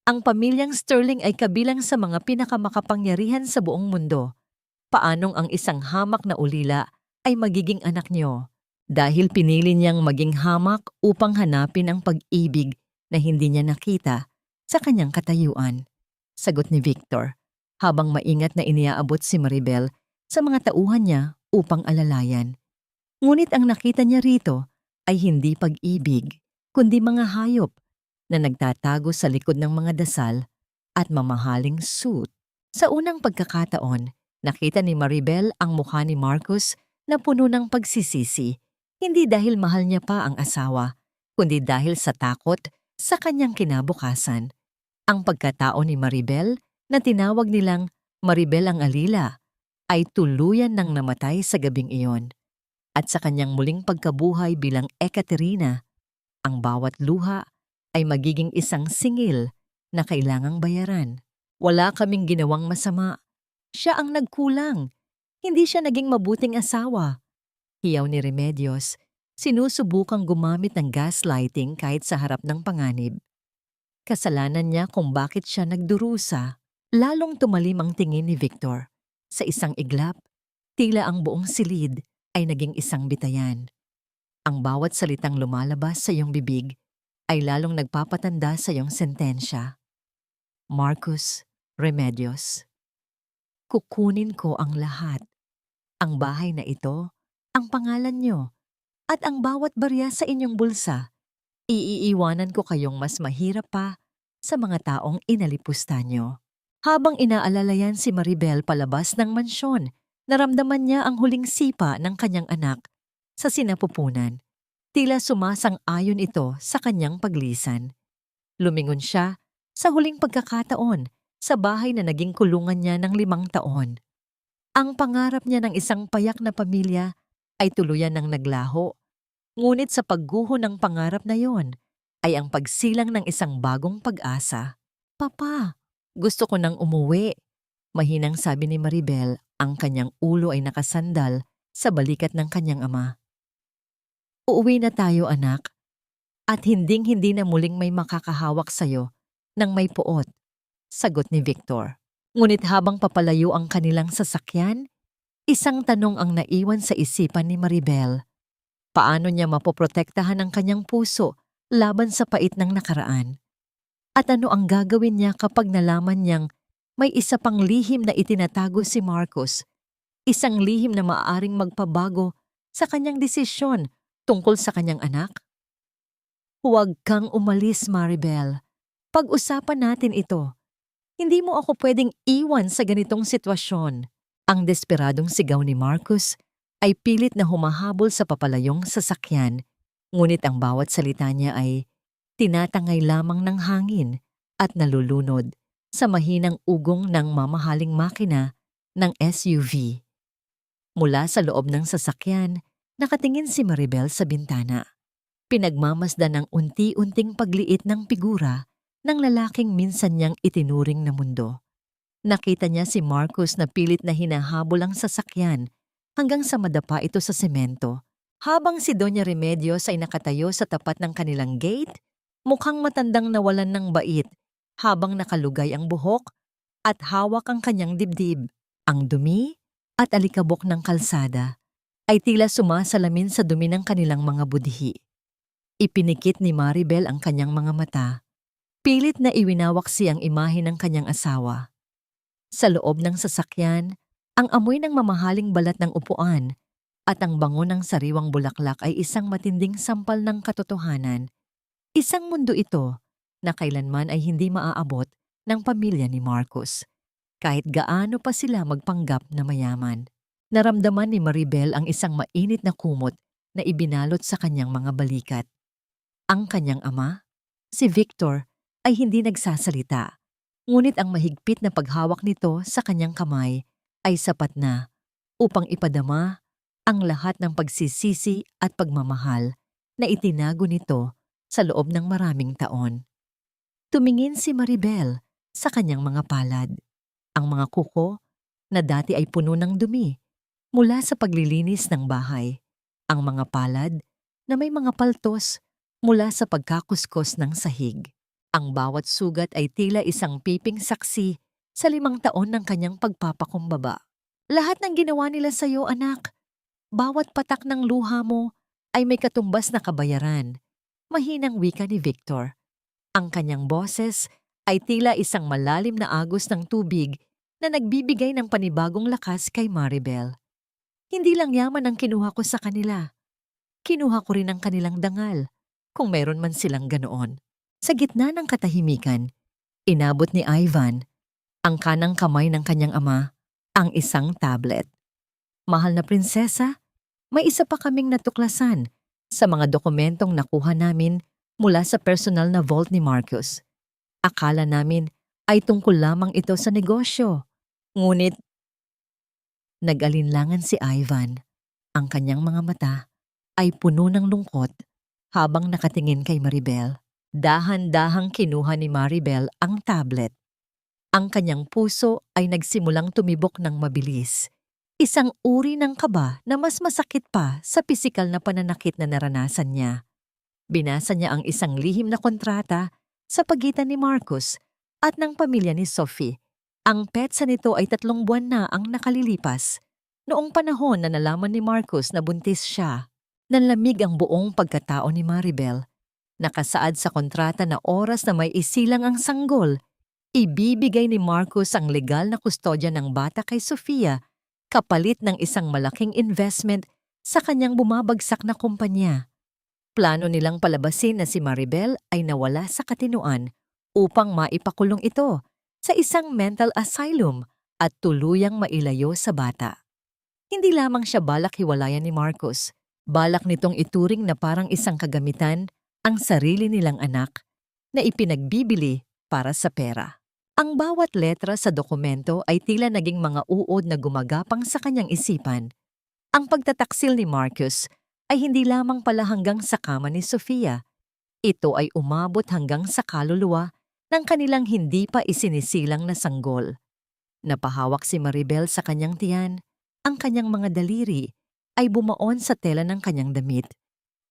Ang pamilyang Sterling ay kabilang sa mga pinakamakapangyarihan sa buong mundo. Paanong ang isang hamak na ulila ay magiging anak niyo? Dahil pinili niyang maging hamak upang hanapin ang pag-ibig na hindi niya nakita sa kanyang katayuan. Sagot ni Victor, habang maingat na iniaabot si Maribel sa mga tauhan niya upang alalayan. Ngunit ang nakita niya rito ay hindi pag-ibig, kundi mga hayop na nagtatago sa likod ng mga dasal at mamahaling suit. Sa unang pagkakataon, nakita ni Maribel ang mukha ni Marcos na puno ng pagsisisi, hindi dahil mahal niya pa ang asawa, kundi dahil sa takot sa kanyang kinabukasan. Ang pagkatao ni Maribel, na tinawag nilang Maribel ang Alila, ay tuluyan nang namatay sa gabing iyon. At sa kanyang muling pagkabuhay bilang Ekaterina, ang bawat luha ay magiging isang singil na kailangang bayaran. Wala kaming ginawang masama. Siya ang nagkulang. Hindi siya naging mabuting asawa. Hiyaw ni Remedios, sinusubukang gumamit ng gaslighting kahit sa harap ng panganib. Kasalanan niya kung bakit siya nagdurusa. Lalong tumalim ang tingin ni Victor. Sa isang iglap, tila ang buong silid ay naging isang bitayan. Ang bawat salitang lumalabas sa iyong bibig ay lalong nagpapatanda sa iyong sentensya. Marcos Remedios. Kukunin ko ang lahat. Ang bahay na ito, ang pangalan niyo, at ang bawat barya sa inyong bulsa. Iiiwanan ko kayong mas mahirap pa sa mga taong inalipusta niyo. Habang inaalalayan si Maribel palabas ng mansyon, naramdaman niya ang huling sipa ng kanyang anak sa sinapupunan. Tila sumasang-ayon ito sa kanyang paglisan. Lumingon siya sa huling pagkakataon sa bahay na naging kulungan niya ng 5 taon. Ang pangarap niya ng isang payak na pamilya ay tuluyan ng naglaho. Ngunit sa pagguho ng pangarap na yon ay ang pagsilang ng isang bagong pag-asa. Papa, gusto ko nang umuwi. Mahinang sabi ni Maribel, ang kanyang ulo ay nakasandal sa balikat ng kanyang ama. Uuwi na tayo, anak. At hinding-hindi na muling may makakahawak sa'yo ng may puot, sagot ni Victor. Ngunit habang papalayo ang kanilang sasakyan, isang tanong ang naiwan sa isipan ni Maribel. Paano niya mapoprotektahan ang kanyang puso laban sa pait ng nakaraan? At ano ang gagawin niya kapag nalaman niyang may isa pang lihim na itinatago si Marcos, isang lihim na maaaring magpabago sa kanyang desisyon tungkol sa kanyang anak? Huwag kang umalis, Maribel. Pag-usapan natin ito. Hindi mo ako pwedeng iwan sa ganitong sitwasyon. Ang desperadong sigaw ni Marcos ay pilit na humahabol sa papalayong sasakyan, ngunit ang bawat salita niya ay tinatangay lamang ng hangin at nalulunod sa mahinang ugong ng mamahaling makina ng SUV. Mula sa loob ng sasakyan, nakatingin si Maribel sa bintana. Pinagmamasdan ng unti-unting pagliit ng figura ng lalaking minsan niyang itinuring na mundo. Nakita niya si Marcos na pilit na hinahabol ang sasakyan hanggang sa madapa ito sa semento, habang si Doña Remedios ay nakatayo sa tapat ng kanilang gate, Mukhang matandang nawalan ng bait habang nakalugay ang buhok at hawak ang kanyang dibdib. Ang dumi at alikabok ng kalsada ay tila sumasalamin sa dumi ng kanilang mga budhi. Ipinikit ni Maribel ang kanyang mga mata. Pilit na iwinawak siyang imahe ng kanyang asawa. Sa loob ng sasakyan, ang amoy ng mamahaling balat ng upuan at ang bango ng sariwang bulaklak ay isang matinding sampal ng katotohanan. Isang mundo ito na kailanman ay hindi maaabot ng pamilya ni Marcos, kahit gaano pa sila magpanggap na mayaman. Naramdaman ni Maribel ang isang mainit na kumot na ibinalot sa kanyang mga balikat. Ang kanyang ama, si Victor, ay hindi nagsasalita, ngunit ang mahigpit na paghawak nito sa kanyang kamay ay sapat na upang ipadama ang lahat ng pagsisisi at pagmamahal na itinago nito sa loob ng maraming taon. Tumingin si Maribel sa kanyang mga palad. Ang mga kuko na dati ay puno ng dumi mula sa paglilinis ng bahay. Ang mga palad na may mga paltos mula sa pagkakuskos ng sahig. Ang bawat sugat ay tila isang piping saksi sa 5 taon ng kanyang pagpapakumbaba. Lahat ng ginawa nila sa iyo, anak. Bawat patak ng luha mo ay may katumbas na kabayaran. Mahinang wika ni Victor. Ang kanyang boses ay tila isang malalim na agos ng tubig na nagbibigay ng panibagong lakas kay Maribel. Hindi lang yaman ang kinuha ko sa kanila. Kinuha ko rin ang kanilang dangal, kung meron man silang ganoon. Sa gitna ng katahimikan, inabot ni Ivan, ang kanang kamay ng kanyang ama, ang isang tablet. Mahal na prinsesa, may isa pa kaming natuklasan sa mga dokumentong nakuha namin mula sa personal na vault ni Marcos. Akala namin ay tungkol lamang ito sa negosyo. Ngunit, nag-alinlangan si Ivan. Ang kanyang mga mata ay puno ng lungkot habang nakatingin kay Maribel. Dahan-dahang kinuha ni Maribel ang tablet. Ang kanyang puso ay nagsimulang tumibok ng mabilis. Isang uri ng kaba na mas masakit pa sa pisikal na pananakit na naranasan niya. Binasa niya ang isang lihim na kontrata sa pagitan ni Marcos at ng pamilya ni Sophie. Ang petsa nito ay 3 buwan na ang nakalilipas. Noong panahon na nalaman ni Marcos na buntis siya, nanlamig ang buong pagkatao ni Maribel. Nakasaad sa kontrata na oras na may isilang ang sanggol, ibibigay ni Marcos ang legal na kustodya ng bata kay Sofia kapalit ng isang malaking investment sa kanyang bumabagsak na kumpanya. Plano nilang palabasin na si Maribel ay nawala sa katinuan upang maipakulong ito sa isang mental asylum at tuluyang mailayo sa bata. Hindi lamang siya balak hiwalayan ni Marcos, balak nitong ituring na parang isang kagamitan ang sarili nilang anak na ipinagbibili para sa pera. Ang bawat letra sa dokumento ay tila naging mga uod na gumagapang sa kanyang isipan. Ang pagtataksil ni Marcos ay hindi lamang pala hanggang sa kama ni Sofia. Ito ay umabot hanggang sa kaluluwa ng kanilang hindi pa isinisilang na sanggol. Napahawak si Maribel sa kanyang tiyan. Ang kanyang mga daliri ay bumaon sa tela ng kanyang damit,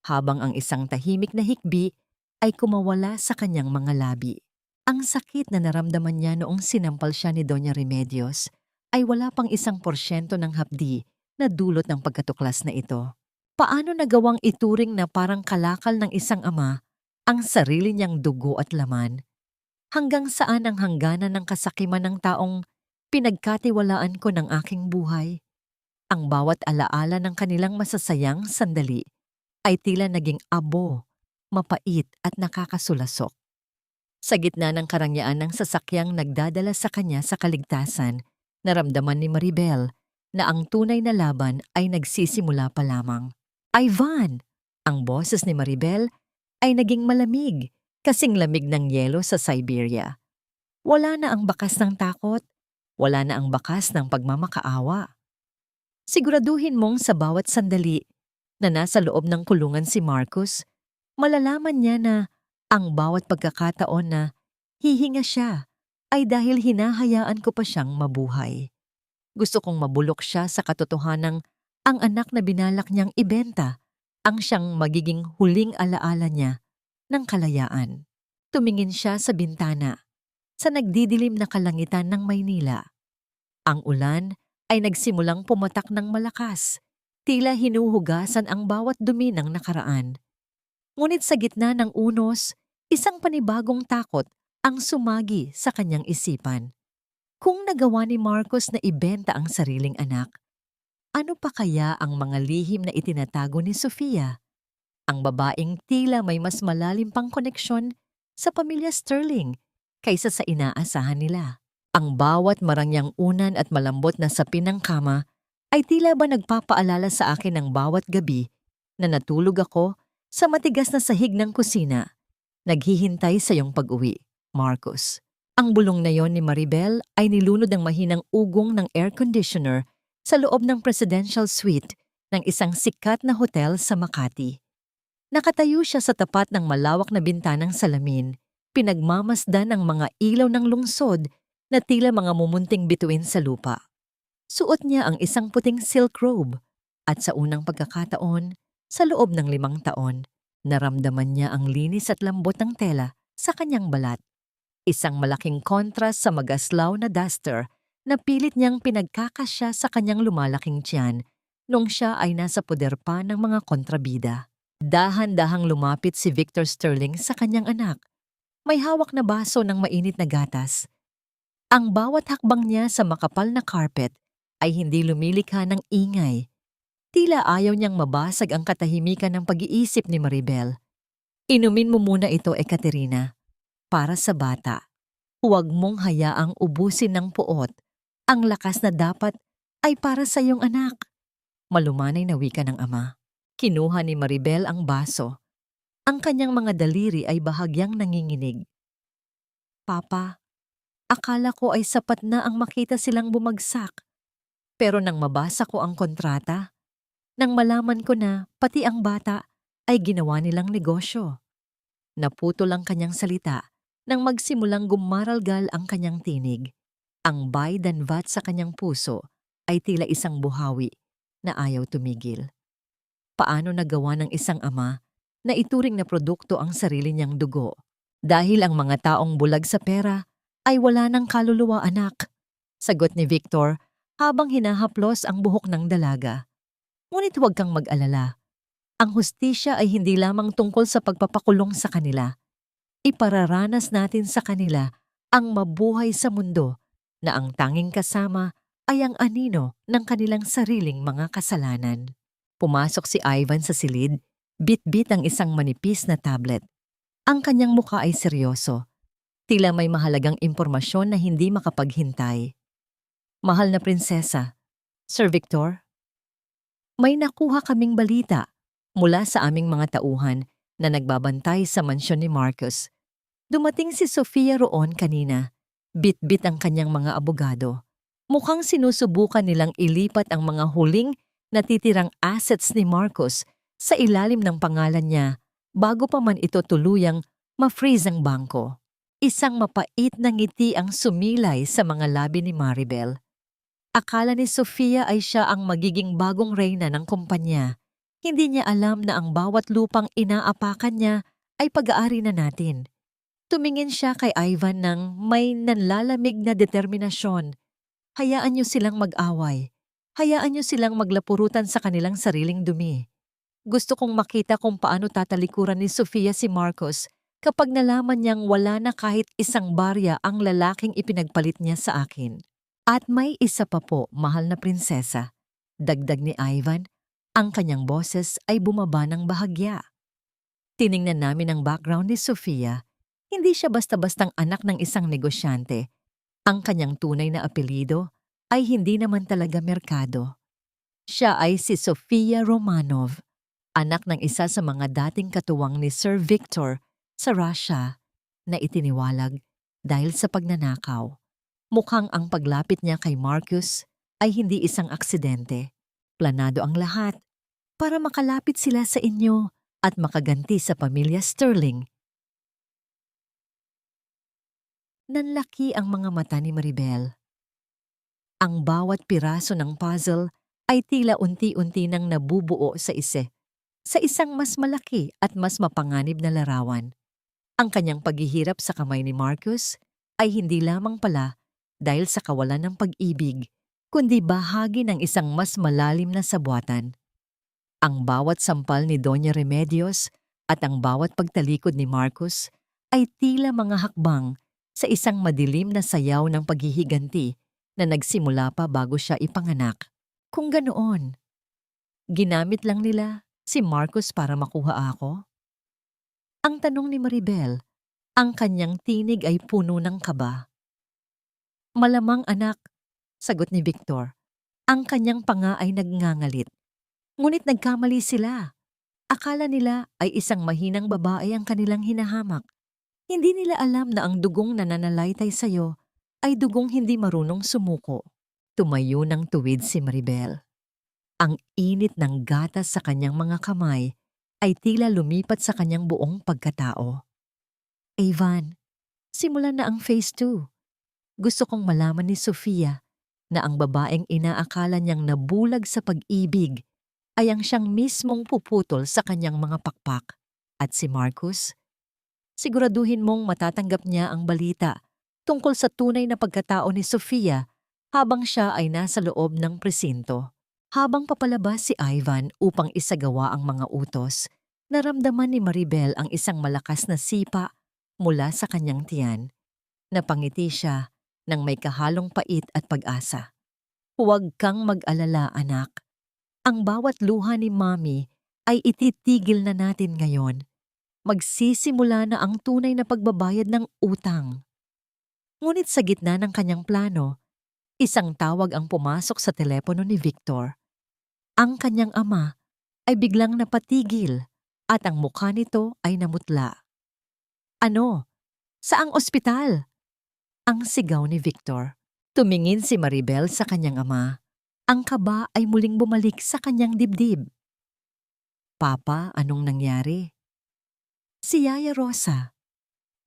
habang ang isang tahimik na hikbi ay kumawala sa kanyang mga labi. Ang sakit na naramdaman niya noong sinampal siya ni Doña Remedios ay wala pang 1% ng hapdi na dulot ng pagkatuklas na ito. Paano nagawang ituring na parang kalakal ng isang ama ang sarili niyang dugo at laman? Hanggang saan ang hangganan ng kasakiman ng taong pinagkatiwalaan ko ng aking buhay? Ang bawat alaala ng kanilang masasayang sandali ay tila naging abo, mapait at nakakasulasok. Sa gitna ng karangyaan ng sasakyang nagdadala sa kanya sa kaligtasan, naramdaman ni Maribel na ang tunay na laban ay nagsisimula pa lamang. Ivan! Ang boses ni Maribel ay naging malamig, kasing lamig ng yelo sa Siberia. Wala na ang bakas ng takot, wala na ang bakas ng pagmamakaawa. Siguraduhin mong sa bawat sandali na nasa loob ng kulungan si Marcos, malalaman niya na ang bawat pagkakataon na hihinga siya ay dahil hinahayaan ko pa siyang mabuhay. Gusto kong mabulok siya sa katotohanang ang anak na binalak niyang ibenta ang siyang magiging huling alaala niya ng kalayaan. Tumingin siya sa bintana, sa nagdidilim na kalangitan ng Maynila. Ang ulan ay nagsimulang pumatak ng malakas, tila hinuhugasan ang bawat dumi ng nakaraan. Ngunit sa gitna ng unos, isang panibagong takot ang sumagi sa kanyang isipan. Kung nagawa ni Marcos na ibenta ang sariling anak, ano pa kaya ang mga lihim na itinatago ni Sofia? Ang babaeng tila may mas malalim pang koneksyon sa pamilya Sterling kaysa sa inaasahan nila. Ang bawat marangyang unan at malambot na sapin ng kama ay tila ba nagpapaalala sa akin ng bawat gabi na natulog ako sa matigas na sahig ng kusina, naghihintay sa iyong pag-uwi, Marcos. Ang bulong na yon ni Maribel ay nilunod ng mahinang ugong ng air conditioner sa loob ng presidential suite ng isang sikat na hotel sa Makati. Nakatayo siya sa tapat ng malawak na bintanang salamin, pinagmamasdan ng mga ilaw ng lungsod na tila mga mumunting bituin sa lupa. Suot niya ang isang puting silk robe at sa unang pagkakataon, sa loob ng 5 taon, naramdaman niya ang linis at lambot ng tela sa kanyang balat. Isang malaking kontrast sa magaslaw na duster na pilit niyang pinagkakasya sa kanyang lumalaking tiyan nung siya ay nasa poder pa ng mga kontrabida. Dahan-dahang lumapit si Victor Sterling sa kanyang anak. May hawak na baso ng mainit na gatas. Ang bawat hakbang niya sa makapal na carpet ay hindi lumilikha ng ingay. Tila ayaw niyang mabasag ang katahimikan ng pag-iisip ni Maribel. Inumin mo muna ito, Ekaterina. Para sa bata. Huwag mong hayaang ubusin ng puot. Ang lakas na dapat ay para sa iyong anak. Malumanay na wika ng ama. Kinuha ni Maribel ang baso. Ang kanyang mga daliri ay bahagyang nanginginig. Papa, akala ko ay sapat na ang makita silang bumagsak. Pero nang mabasa ko ang kontrata, nang malaman ko na pati ang bata ay ginawa nilang negosyo. Naputol ang kanyang salita nang magsimulang gumaralgal ang kanyang tinig. Ang baydanvat sa kanyang puso ay tila isang buhawi na ayaw tumigil. Paano nagawa ng isang ama na ituring na produkto ang sarili niyang dugo? Dahil ang mga taong bulag sa pera ay wala ng kaluluwa, anak. Sagot ni Victor habang hinahaplos ang buhok ng dalaga. Ngunit huwag kang mag-alala. Ang hustisya ay hindi lamang tungkol sa pagpapakulong sa kanila. Ipararanas natin sa kanila ang mabuhay sa mundo na ang tanging kasama ay ang anino ng kanilang sariling mga kasalanan. Pumasok si Ivan sa silid, bit-bit ang isang manipis na tablet. Ang kanyang mukha ay seryoso. Tila may mahalagang impormasyon na hindi makapaghintay. Mahal na prinsesa, Sir Victor, may nakuha kaming balita mula sa aming mga tauhan na nagbabantay sa mansyon ni Marcos. Dumating si Sofia roon kanina. Bit-bit ang kanyang mga abogado. Mukhang sinusubukan nilang ilipat ang mga huling natitirang assets ni Marcos sa ilalim ng pangalan niya bago pa man ito tuluyang ma-freeze ang bangko. Isang mapait na ngiti ang sumilay sa mga labi ni Maribel. Akala ni Sofia ay siya ang magiging bagong reyna ng kumpanya. Hindi niya alam na ang bawat lupang inaapakan niya ay pag-aari na natin. Tumingin siya kay Ivan ng may nanlalamig na determinasyon. Hayaan niyo silang mag-away. Hayaan niyo silang maglapurutan sa kanilang sariling dumi. Gusto kong makita kung paano tatalikuran ni Sofia si Marcos kapag nalaman niyang wala na kahit isang barya ang lalaking ipinagpalit niya sa akin. At may isa pa po, mahal na prinsesa. Dagdag ni Ivan, ang kanyang boses ay bumaba ng bahagya. Tiningnan namin ang background ni Sofia. Hindi siya basta-bastang anak ng isang negosyante. Ang kanyang tunay na apelyido ay hindi naman talaga Mercado. Siya ay si Sofia Romanov, anak ng isa sa mga dating katuwang ni Sir Victor sa Russia na itiniwalag dahil sa pagnanakaw. Mukhang ang paglapit niya kay Marcos ay hindi isang aksidente. Planado ang lahat para makalapit sila sa inyo at makaganti sa pamilya Sterling. Nanlaki ang mga mata ni Maribel. Ang bawat piraso ng puzzle ay tila unti-unti nang nabubuo sa isang mas malaki at mas mapanganib na larawan. Ang kanyang paghihirap sa kamay ni Marcus ay hindi lamang pala dahil sa kawalan ng pag-ibig, kundi bahagi ng isang mas malalim na sabwatan. Ang bawat sampal ni Doña Remedios at ang bawat pagtalikod ni Marcus ay tila mga hakbang sa isang madilim na sayaw ng paghihiganti na nagsimula pa bago siya ipanganak. Kung ganoon, ginamit lang nila si Marcus para makuha ako? Ang tanong ni Maribel, ang kanyang tinig ay puno ng kaba. Malamang anak, sagot ni Victor. Ang kanyang panga ay nagngangalit. Ngunit nagkamali sila. Akala nila ay isang mahinang babae ang kanilang hinahamak. Hindi nila alam na ang dugong nananalaytay sa'yo ay dugong hindi marunong sumuko. Tumayo ng tuwid si Maribel. Ang init ng gatas sa kanyang mga kamay ay tila lumipat sa kanyang buong pagkatao. Ivan, simulan na ang phase 2. Gusto kong malaman ni Sofia na ang babaeng inaakala niyang nabulag sa pag-ibig ay ang siyang mismong puputol sa kanyang mga pakpak. At si Marcus, siguraduhin mong matatanggap niya ang balita tungkol sa tunay na pagkatao ni Sofia habang siya ay nasa loob ng presinto. Habang papalabas si Ivan upang isagawa ang mga utos, naramdaman ni Maribel ang isang malakas na sipa mula sa kanyang tiyan. Napangiti siya nang may kahalong pait at pag-asa. Huwag kang mag-alala, anak. Ang bawat luha ni Mami ay ititigil na natin ngayon. Magsisimula na ang tunay na pagbabayad ng utang. Ngunit sa gitna ng kanyang plano, isang tawag ang pumasok sa telepono ni Victor. Ang kanyang ama ay biglang napatigil at ang mukha nito ay namutla. Ano? Saang ospital? Ang sigaw ni Victor. Tumingin si Maribel sa kanyang ama. Ang kaba ay muling bumalik sa kanyang dibdib. Papa, anong nangyari? Si Yaya Rosa.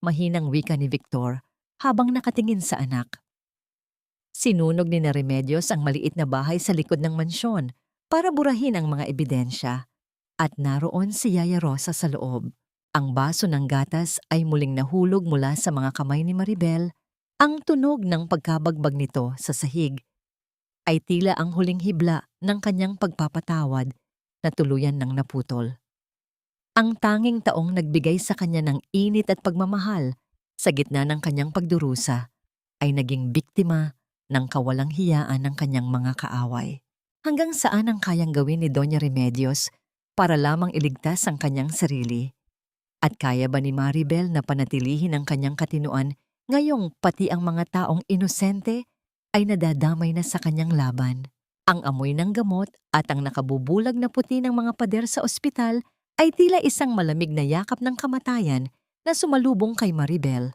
Mahinang wika ni Victor habang nakatingin sa anak. Sinunog ni Remedios ang maliit na bahay sa likod ng mansyon para burahin ang mga ebidensya. At naroon si Yaya Rosa sa loob. Ang baso ng gatas ay muling nahulog mula sa mga kamay ni Maribel. Ang tunog ng pagkabagbag nito sa sahig ay tila ang huling hibla ng kanyang pagpapatawad na tuluyan ng naputol. Ang tanging taong nagbigay sa kanya ng init at pagmamahal sa gitna ng kanyang pagdurusa ay naging biktima ng kawalang hiyaan ng kanyang mga kaaway. Hanggang saan ang kayang gawin ni Doña Remedios para lamang iligtas ang kanyang sarili? At kaya ba ni Maribel na panatilihin ang kanyang katinuan ngayong pati ang mga taong inosente ay nadadamay na sa kanyang laban? Ang amoy ng gamot at ang nakabubulag na puti ng mga pader sa ospital ay tila isang malamig na yakap ng kamatayan na sumalubong kay Maribel.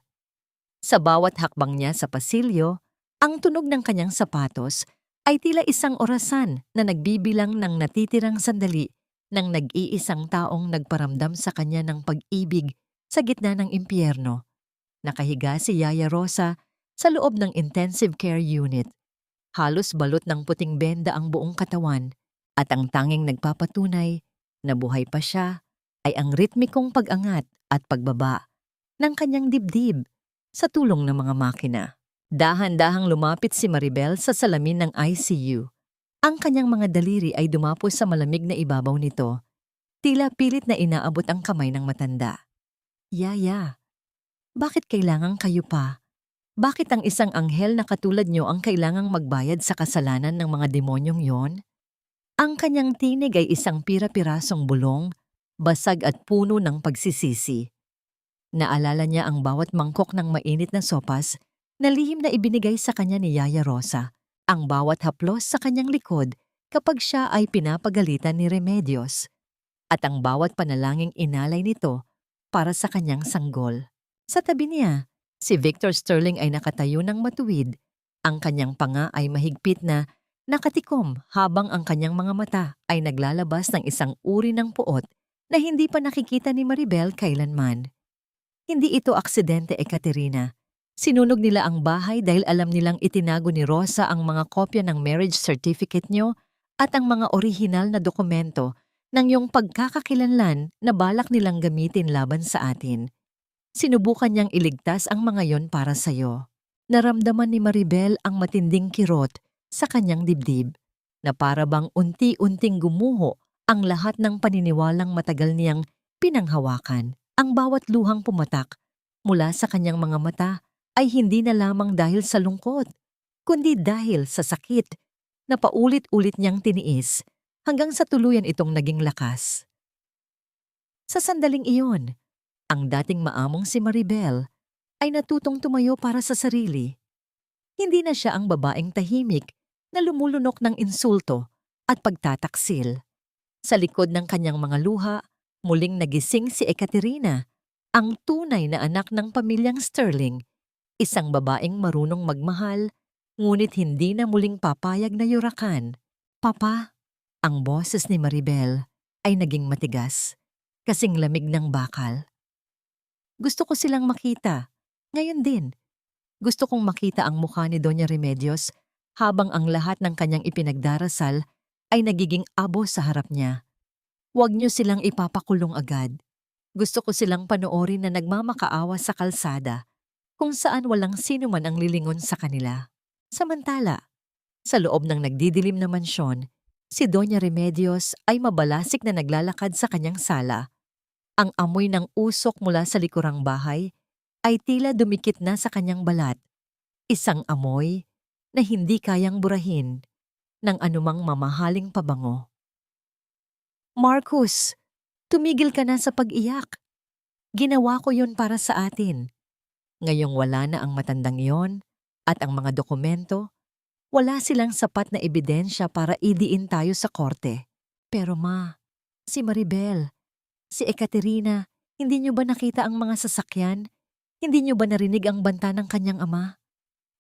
Sa bawat hakbang niya sa pasilyo, ang tunog ng kanyang sapatos ay tila isang orasan na nagbibilang ng natitirang sandali ng nag-iisang taong nagparamdam sa kanya ng pag-ibig sa gitna ng impyerno. Nakahiga si Yaya Rosa sa loob ng intensive care unit. Halos balot ng puting benda ang buong katawan at ang tanging nagpapatunay na buhay pa siya ay ang ritmikong pag-angat at pagbaba ng kanyang dibdib sa tulong ng mga makina. Dahan-dahang lumapit si Maribel sa salamin ng ICU. Ang kanyang mga daliri ay dumapos sa malamig na ibabaw nito. Tila pilit na inaabot ang kamay ng matanda. Yaya, bakit kailangan kayo pa? Bakit ang isang anghel na katulad nyo ang kailangang magbayad sa kasalanan ng mga demonyong yon? Ang kanyang tinig ay isang pira-pirasong bulong, basag at puno ng pagsisisi. Naalala niya ang bawat mangkok ng mainit na sopas na lihim na ibinigay sa kanya ni Yaya Rosa, ang bawat haplos sa kanyang likod kapag siya ay pinapagalitan ni Remedios, at ang bawat panalangin inalay nito para sa kanyang sanggol. Sa tabi niya, si Victor Sterling ay nakatayo ng matuwid. Ang kanyang panga ay mahigpit na nakatikom habang ang kanyang mga mata ay naglalabas ng isang uri ng puot na hindi pa nakikita ni Maribel kailanman. Hindi ito aksidente, Ekaterina. Sinunog nila ang bahay dahil alam nilang itinago ni Rosa ang mga kopya ng marriage certificate nyo at ang mga orihinal na dokumento ng iyong pagkakakilanlan na balak nilang gamitin laban sa atin. Sinubukan niyang iligtas ang mga yon para sa'yo. Naramdaman ni Maribel ang matinding kirot sa kanyang dibdib na para bang unti-unting gumuho ang lahat ng paniniwalang matagal niyang pinanghawakan. Ang bawat luhang pumatak mula sa kanyang mga mata ay hindi na lamang dahil sa lungkot, kundi dahil sa sakit na paulit-ulit niyang tiniis hanggang sa tuluyan itong naging lakas. Sa sandaling iyon, ang dating maamong si Maribel ay natutong tumayo para sa sarili. Hindi na siya ang babaeng tahimik na lumulunok ng insulto at pagtataksil. Sa likod ng kanyang mga luha, muling nagising si Ekaterina, ang tunay na anak ng pamilyang Sterling, isang babaeng marunong magmahal, ngunit hindi na muling papayag na yurakan. Papa, ang boses ni Maribel ay naging matigas, kasing lamig ng bakal. Gusto ko silang makita. Ngayon din, gusto kong makita ang mukha ni Doña Remedios habang ang lahat ng kanyang ipinagdarasal ay nagiging abo sa harap niya. Huwag niyo silang ipapakulong agad. Gusto ko silang panoorin na nagmamakaawa sa kalsada kung saan walang sino man ang lilingon sa kanila. Samantala, sa loob ng nagdidilim na mansyon, si Doña Remedios ay mabalasik na naglalakad sa kanyang sala. Ang amoy ng usok mula sa likurang bahay ay tila dumikit na sa kanyang balat. Isang amoy na hindi kayang burahin ng anumang mamahaling pabango. Marcus, tumigil ka na sa pag-iyak. Ginawa ko yun para sa atin. Ngayong wala na ang matandang yon at ang mga dokumento, wala silang sapat na ebidensya para idiin tayo sa korte. Pero ma, si Maribel, si Ekaterina, hindi niyo ba nakita ang mga sasakyan? Hindi niyo ba narinig ang banta ng kanyang ama?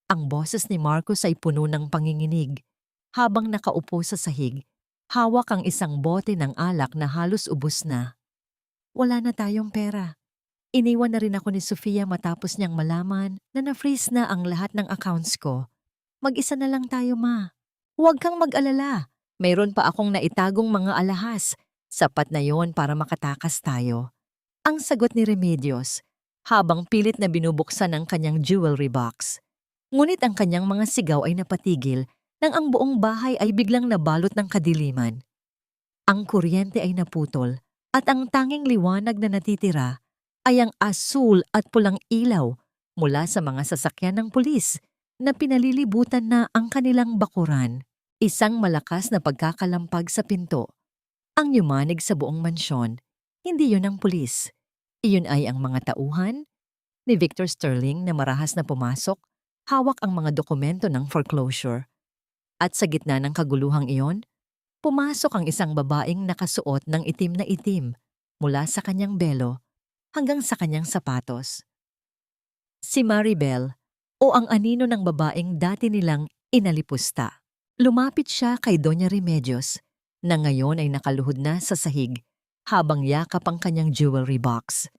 Ang boses ni Marcus ay puno ng panginginig. Habang nakaupo sa sahig, hawak ang isang bote ng alak na halos ubos na. Wala na tayong pera. Iniwan na rin ako ni Sofia matapos niyang malaman na na-freeze na ang lahat ng accounts ko. Mag-isa na lang tayo, ma. Huwag kang mag-alala. Mayroon pa akong naitagong mga alahas. Sapat na yon para makatakas tayo. Ang sagot ni Remedios, habang pilit na binubuksan ang kanyang jewelry box. Ngunit ang kanyang mga sigaw ay napatigil nang ang buong bahay ay biglang nabalot ng kadiliman. Ang kuryente ay naputol at ang tanging liwanag na natitira ay ang asul at pulang ilaw mula sa mga sasakyan ng pulis na pinalilibutan na ang kanilang bakuran. Isang malakas na pagkakalampag sa pinto ang yumanig sa buong mansyon. Hindi yun ang pulis. Iyon ay ang mga tauhan ni Victor Sterling na marahas na pumasok, hawak ang mga dokumento ng foreclosure. At sa gitna ng kaguluhang iyon, pumasok ang isang babaeng nakasuot ng itim na itim mula sa kanyang belo hanggang sa kanyang sapatos. Si Maribel o ang anino ng babaeng dati nilang inalipusta. Lumapit siya kay Doña Remedios na ngayon ay nakaluhod na sa sahig habang yakap ang kanyang jewelry box.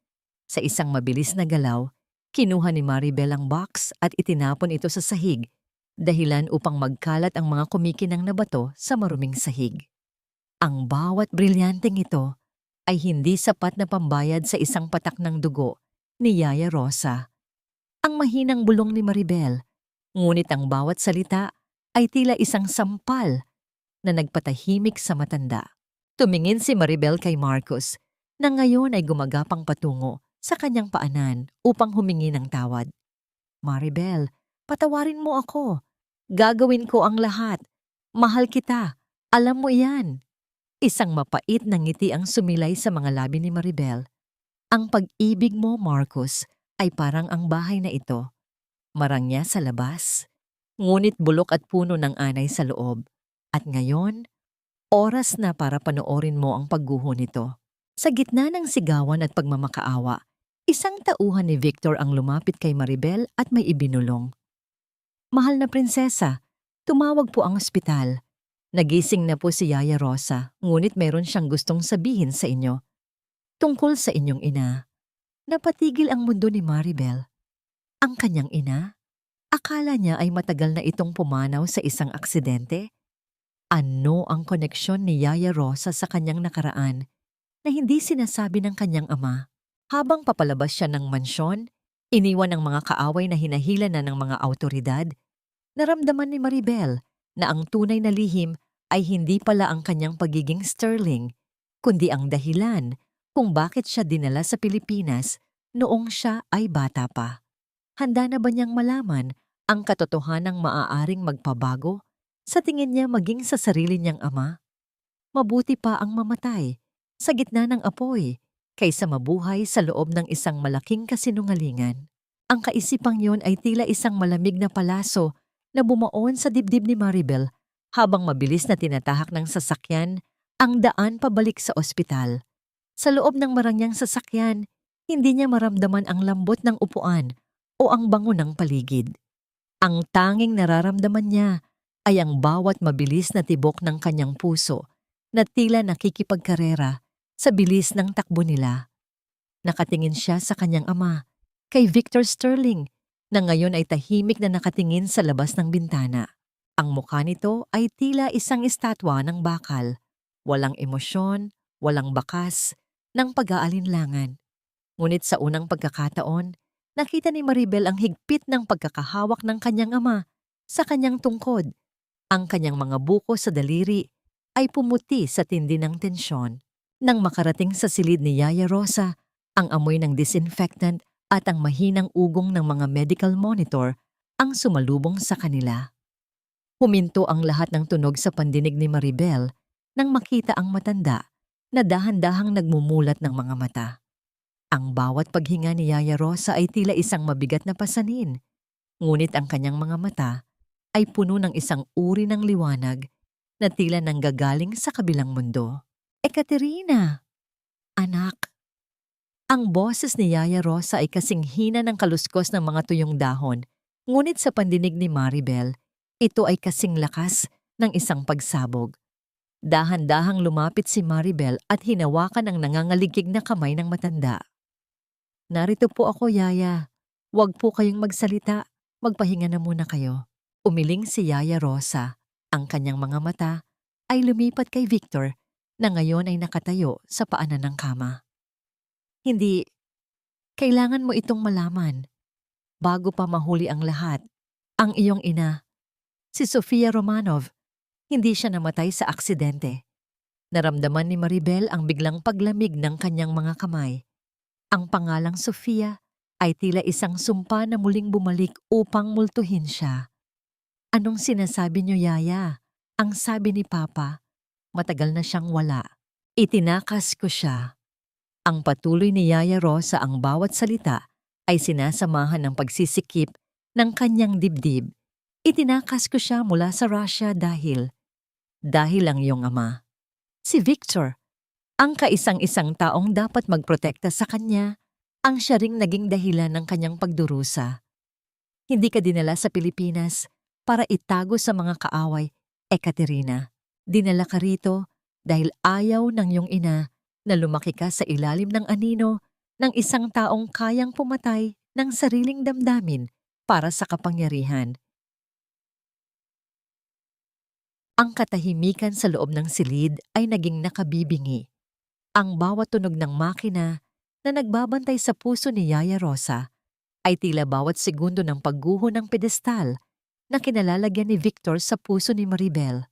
Sa isang mabilis na galaw, kinuha ni Maribel ang box at itinapon ito sa sahig, dahilan upang magkalat ang mga kumikinang na bato sa maruming sahig. Ang bawat brilyanteng ito ay hindi sapat na pambayad sa isang patak ng dugo ni Yaya Rosa. Ang mahinang bulong ni Maribel, ngunit ang bawat salita ay tila isang sampal na nagpatahimik sa matanda. Tumingin si Maribel kay Marcus na ngayon ay gumagapang patungo sa kanyang paanan upang humingi ng tawad. Maribel, patawarin mo ako. Gagawin ko ang lahat. Mahal kita. Alam mo iyan. Isang mapait na ngiti ang sumilay sa mga labi ni Maribel. Ang pag-ibig mo, Marcus, ay parang ang bahay na ito. Marangya sa labas, ngunit bulok at puno ng anay sa loob. At ngayon, oras na para panoorin mo ang pagguho nito. Sa gitna ng sigawan at pagmamakaawa, isang tauhan ni Victor ang lumapit kay Maribel at may ibinulong. Mahal na prinsesa, tumawag po ang ospital. Nagising na po si Yaya Rosa, ngunit meron siyang gustong sabihin sa inyo. Tungkol sa inyong ina. Napatigil ang mundo ni Maribel. Ang kanyang ina? Akala niya ay matagal na itong pumanaw sa isang aksidente? Ano ang koneksyon ni Yaya Rosa sa kanyang nakaraan na hindi sinasabi ng kanyang ama? Habang papalabas siya ng mansyon, iniwan ng mga kaaway na hinahila na ng mga awtoridad, naramdaman ni Maribel na ang tunay na lihim ay hindi pala ang kanyang pagiging sterling, kundi ang dahilan kung bakit siya dinala sa Pilipinas noong siya ay bata pa. Handa na ba niyang malaman ang katotohanang maaaring magpabago sa tingin niya maging sa sarili niyang ama? Mabuti pa ang mamatay sa gitna ng apoy kaysa mabuhay sa loob ng isang malaking kasinungalingan. Ang kaisipang yon ay tila isang malamig na palaso na bumaon sa dibdib ni Maribel habang mabilis na tinatahak ng sasakyan ang daan pabalik sa ospital. Sa loob ng marangyang sasakyan, hindi niya maramdaman ang lambot ng upuan o ang bango ng paligid. Ang tanging nararamdaman niya ay ang bawat mabilis na tibok ng kanyang puso na tila nakikipagkarera sa bilis ng takbo nila. Nakatingin siya sa kanyang ama, kay Victor Sterling, na ngayon ay tahimik na nakatingin sa labas ng bintana. Ang mukha nito ay tila isang estatwa ng bakal, walang emosyon, walang bakas, ng pag-aalinlangan. Ngunit sa unang pagkakataon, nakita ni Maribel ang higpit ng pagkakahawak ng kanyang ama sa kanyang tungkod. Ang kanyang mga buko sa daliri ay pumuti sa tindi ng tensyon. Nang makarating sa silid ni Yaya Rosa, ang amoy ng disinfectant at ang mahinang ugong ng mga medical monitor ang sumalubong sa kanila. Huminto ang lahat ng tunog sa pandinig ni Maribel nang makita ang matanda na dahan-dahang nagmumulat ng mga mata. Ang bawat paghinga ni Yaya Rosa ay tila isang mabigat na pasanin, ngunit ang kanyang mga mata ay puno ng isang uri ng liwanag na tila nanggagaling sa kabilang mundo. Ekaterina! Anak! Ang boses ni Yaya Rosa ay kasing hina ng kaluskos ng mga tuyong dahon, ngunit sa pandinig ni Maribel, ito ay kasing lakas ng isang pagsabog. Dahan-dahang lumapit si Maribel at hinawakan ang nangangaligig na kamay ng matanda. Narito po ako, Yaya. Huwag po kayong magsalita. Magpahinga na muna kayo. Umiling si Yaya Rosa. Ang kanyang mga mata ay lumipat kay Victor na ngayon ay nakatayo sa paanan ng kama. Hindi, kailangan mo itong malaman. Bago pa mahuli ang lahat, ang iyong ina, si Sofia Romanov, hindi siya namatay sa aksidente. Naramdaman ni Maribel ang biglang paglamig ng kanyang mga kamay. Ang pangalang Sofia ay tila isang sumpa na muling bumalik upang multuhin siya. Anong sinasabi niyo, Yaya? Ang sabi ni Papa, matagal na siyang wala. Itinakas ko siya. Ang patuloy ni Yaya Rosa ang bawat salita ay sinasamahan ng pagsisikip ng kanyang dibdib. Itinakas ko siya mula sa Russia dahil ang iyong ama. Si Victor, ang kaisang-isang taong dapat magprotekta sa kanya, ang siya ring naging dahilan ng kanyang pagdurusa. Hindi ka dinala sa Pilipinas para itago sa mga kaaway, Ekaterina. Dinala ka rito dahil ayaw ng iyong ina na lumaki ka sa ilalim ng anino ng isang taong kayang pumatay ng sariling damdamin para sa kapangyarihan. Ang katahimikan sa loob ng silid ay naging nakabibingi. Ang bawat tunog ng makina na nagbabantay sa puso ni Yaya Rosa ay tila bawat segundo ng pagguho ng pedestal na kinalalagyan ni Victor sa puso ni Maribel.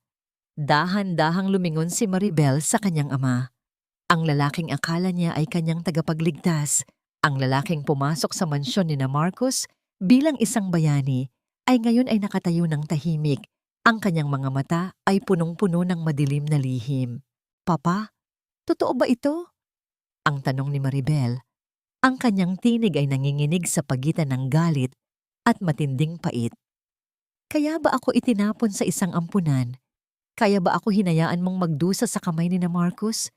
Dahan-dahang lumingon si Maribel sa kanyang ama. Ang lalaking akala niya ay kanyang tagapagligtas, ang lalaking pumasok sa mansyon ni na Marcos bilang isang bayani, ay ngayon ay nakatayo ng tahimik. Ang kanyang mga mata ay punong-puno ng madilim na lihim. Papa? Totoo ba ito? Ang tanong ni Maribel. Ang kanyang tinig ay nanginginig sa pagitan ng galit at matinding pait. Kaya ba ako itinapon sa isang ampunan? Kaya ba ako hinayaan mong magdusa sa kamay ni na Marcos?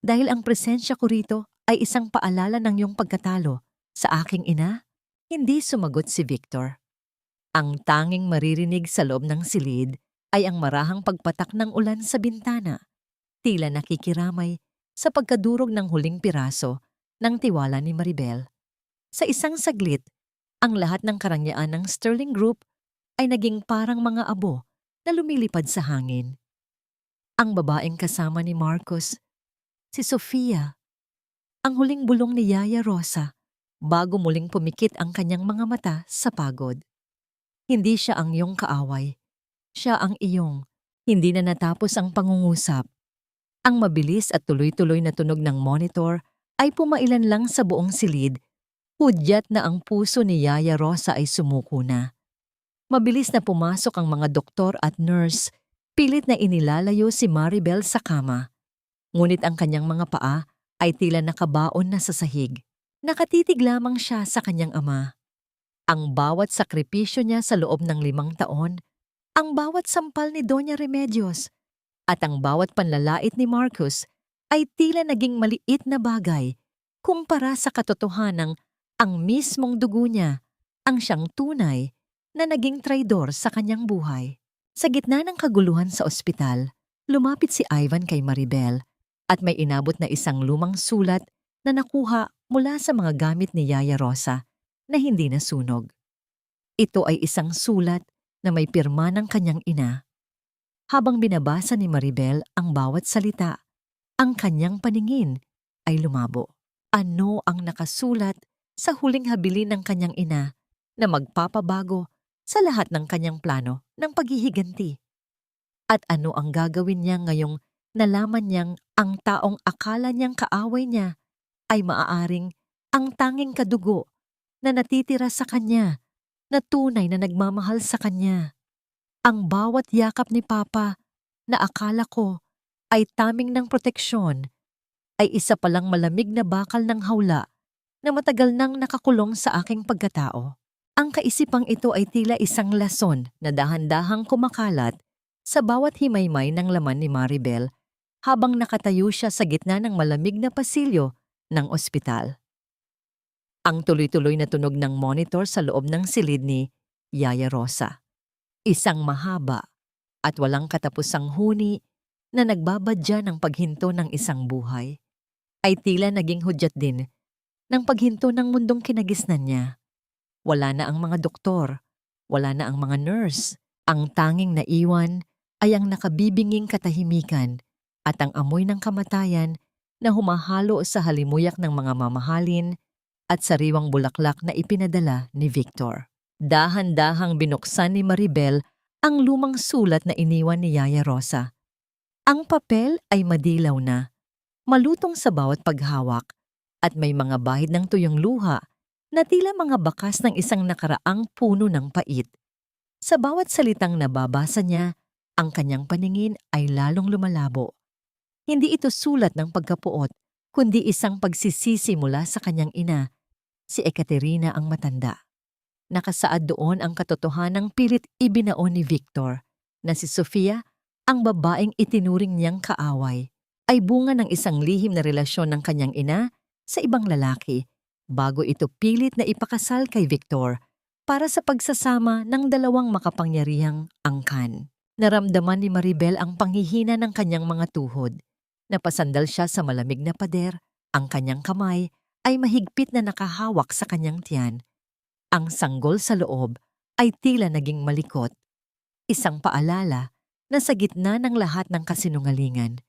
Dahil ang presensya ko rito ay isang paalala ng iyong pagkatalo sa aking ina? Hindi sumagot si Victor. Ang tanging maririnig sa loob ng silid ay ang marahang pagpatak ng ulan sa bintana. Tila nakikiramay sa pagkadurog ng huling piraso ng tiwala ni Maribel. Sa isang saglit, ang lahat ng karangyaan ng Sterling Group ay naging parang mga abo na lumilipad sa hangin. Ang babaeng kasama ni Marcos, si Sofia. ang huling bulong ni Yaya Rosa bago muling pumikit ang kanyang mga mata sa pagod. Hindi siya ang iyong kaaway. Siya ang iyong. Hindi na natapos ang pangungusap. Ang mabilis at tuloy-tuloy na tunog ng monitor ay pumailan lang sa buong silid, hudyat na ang puso ni Yaya Rosa ay sumuko na. Mabilis na pumasok ang mga doktor at nurse, pilit na inilalayo si Maribel sa kama. Ngunit ang kanyang mga paa ay tila nakabaon na sa sahig. Nakatitig lamang siya sa kanyang ama. Ang bawat sakripisyo niya sa loob ng 5 taon, ang bawat sampal ni Doña Remedios, at ang bawat panlalait ni Marcos ay tila naging maliit na bagay kumpara sa katotohanang ang mismong dugo niya ang siyang tunay na naging traidor sa kanyang buhay. Sa gitna ng kaguluhan sa ospital, lumapit si Ivan kay Maribel at may inabot na isang lumang sulat na nakuha mula sa mga gamit ni Yaya Rosa na hindi nasunog. Ito ay isang sulat na may pirma ng kanyang ina. Habang binabasa ni Maribel ang bawat salita, ang kanyang paningin ay lumabo. Ano ang nakasulat sa huling habilin ng kanyang ina na magpapabago sa lahat ng kanyang plano ng paghihiganti? At ano ang gagawin niya ngayong nalaman niyang ang taong akala niyang kaaway niya ay maaaring ang tanging kadugo na natitira sa kanya, na tunay na nagmamahal sa kanya? Ang bawat yakap ni Papa na akala ko ay taming ng proteksyon ay isa palang malamig na bakal ng hawla na matagal nang nakakulong sa aking pagkatao. Ang kaisipang ito ay tila isang lason na dahan-dahang kumakalat sa bawat himaymay ng laman ni Maribel habang nakatayo siya sa gitna ng malamig na pasilyo ng ospital. Ang tuloy-tuloy na tunog ng monitor sa loob ng silid ni Yaya Rosa. Isang mahaba at walang katapusang huni na nagbabadya ng paghinto ng isang buhay ay tila naging hudyat din ng paghinto ng mundong kinagisnan niya. Wala na ang mga doktor, wala na ang mga nurse. Ang tanging naiwan ay ang nakabibinging katahimikan at ang amoy ng kamatayan na humahalo sa halimuyak ng mga mamahalin at sariwang bulaklak na ipinadala ni Victor. Dahan-dahang binuksan ni Maribel ang lumang sulat na iniwan ni Yaya Rosa. Ang papel ay madilaw na, malutong sa bawat paghawak, at may mga bahid ng tuyong luha na tila mga bakas ng isang nakaraang puno ng pait. Sa bawat salitang nababasa niya, ang kanyang paningin ay lalong lumalabo. Hindi ito sulat ng pagkapuot, kundi isang pagsisisi mula sa kanyang ina, si Ekaterina ang matanda. Nakasaad doon ang katotohanang pilit ibinaon ni Victor na si Sofia, ang babaeng itinuring niyang kaaway, ay bunga ng isang lihim na relasyon ng kanyang ina sa ibang lalaki bago ito pilit na ipakasal kay Victor para sa pagsasama ng dalawang makapangyarihang angkan. Naramdaman ni Maribel ang panghihina ng kanyang mga tuhod. Napasandal siya sa malamig na pader, ang kanyang kamay ay mahigpit na nakahawak sa kanyang tiyan. Ang sanggol sa loob ay tila naging malikot. Isang paalala na sa gitna ng lahat ng kasinungalingan,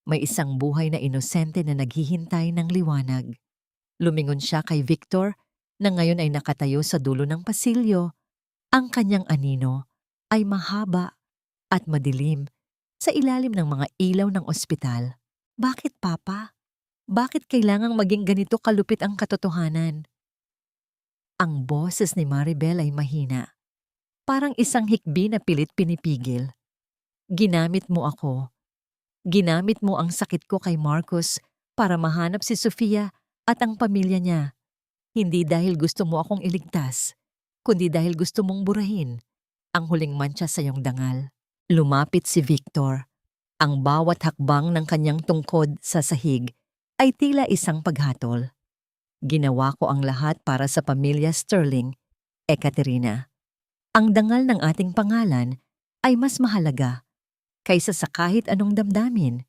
may isang buhay na inosente na naghihintay ng liwanag. Lumingon siya kay Victor na ngayon ay nakatayo sa dulo ng pasilyo. Ang kanyang anino ay mahaba at madilim sa ilalim ng mga ilaw ng ospital. Bakit, Papa? Bakit kailangang maging ganito kalupit ang katotohanan? Ang boses ni Maribel ay mahina. Parang isang hikbi na pilit pinipigil. Ginamit mo ako. Ginamit mo ang sakit ko kay Marcos para mahanap si Sofia at ang pamilya niya. Hindi dahil gusto mo akong iligtas, kundi dahil gusto mong burahin ang huling mantsa sa iyong dangal. Lumapit si Victor. Ang bawat hakbang ng kanyang tungkod sa sahig ay tila isang paghatol. Ginawa ko ang lahat para sa pamilya Sterling, Ekaterina. Ang dangal ng ating pangalan ay mas mahalaga kaysa sa kahit anong damdamin.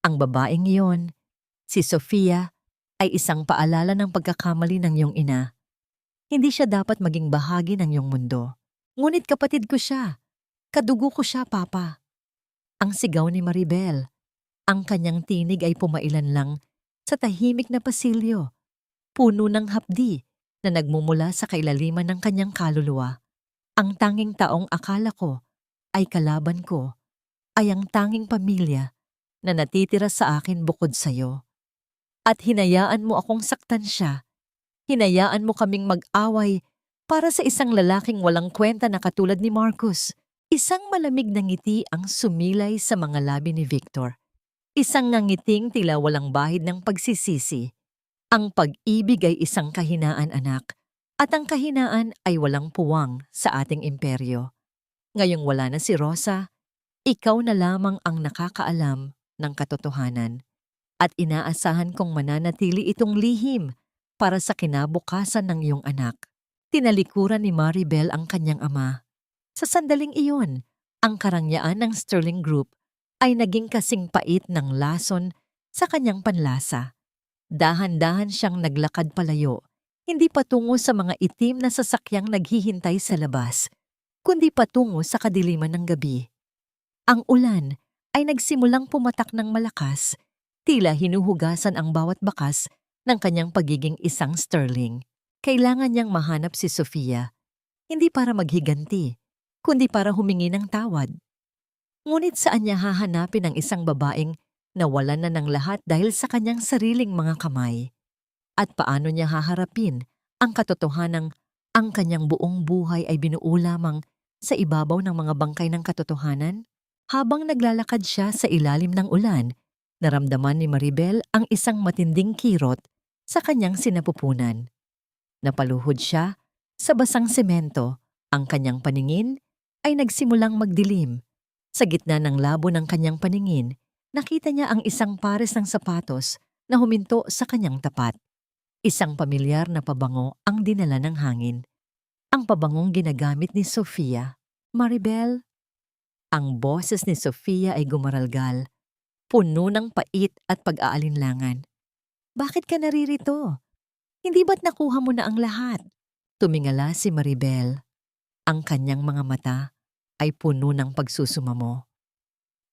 Ang babaeng iyon, si Sofia, ay isang paalala ng pagkakamali ng iyong ina. Hindi siya dapat maging bahagi ng iyong mundo. Ngunit kapatid ko siya. Kadugo ko siya, Papa. Ang sigaw ni Maribel. Ang kanyang tinig ay pumailan lang Sa tahimik na pasilyo, puno ng hapdi na nagmumula sa kailaliman ng kanyang kaluluwa. Ang tanging taong akala ko ay kalaban ko ay ang tanging pamilya na natitira sa akin bukod sa'yo. At hinayaan mo akong saktan siya. Hinayaan mo kaming mag-away para sa isang lalaking walang kwenta na katulad ni Marcus. Isang malamig na ngiti ang sumilay sa mga labi ni Victor. Isang ngangiting tila walang bahid ng pagsisisi. Ang pag-ibig ay isang kahinaan, anak, at ang kahinaan ay walang puwang sa ating imperyo. Ngayong wala na si Rosa, ikaw na lamang ang nakakaalam ng katotohanan at inaasahan kong mananatili itong lihim para sa kinabukasan ng iyong anak. Tinalikuran ni Maribel ang kanyang ama. Sa sandaling iyon, ang karangyaan ng Sterling Group ay naging kasing pait ng lason sa kanyang panlasa. Dahan-dahan siyang naglakad palayo, hindi patungo sa mga itim na sasakyang naghihintay sa labas, kundi patungo sa kadiliman ng gabi. Ang ulan ay nagsimulang pumatak ng malakas, tila hinuhugasan ang bawat bakas ng kanyang pagiging isang Sterling. Kailangan niyang mahanap si Sofia, hindi para maghiganti, kundi para humingi ng tawad. Ngunit saan niya hahanapin ang isang babaeng nawalan na ng lahat dahil sa kanyang sariling mga kamay? At paano niya haharapin ang katotohanang ang kanyang buong buhay ay binuo lamang sa ibabaw ng mga bangkay ng katotohanan? Habang naglalakad siya sa ilalim ng ulan, naramdaman ni Maribel ang isang matinding kirot sa kanyang sinapupunan. Napaluhod siya sa basang semento, ang kanyang paningin ay nagsimulang magdilim. Sa gitna ng labo ng kanyang paningin, nakita niya ang isang pares ng sapatos na huminto sa kanyang tapat. Isang pamilyar na pabango ang dinala ng hangin. Ang pabangong ginagamit ni Sofia. Maribel? Ang boses ni Sofia ay gumaralgal, puno ng pait at pag-aalinlangan. Bakit ka naririto? Hindi ba't nakuha mo na ang lahat? Tumingala si Maribel. Ang kanyang mga mata ay puno ng pagsusumamo.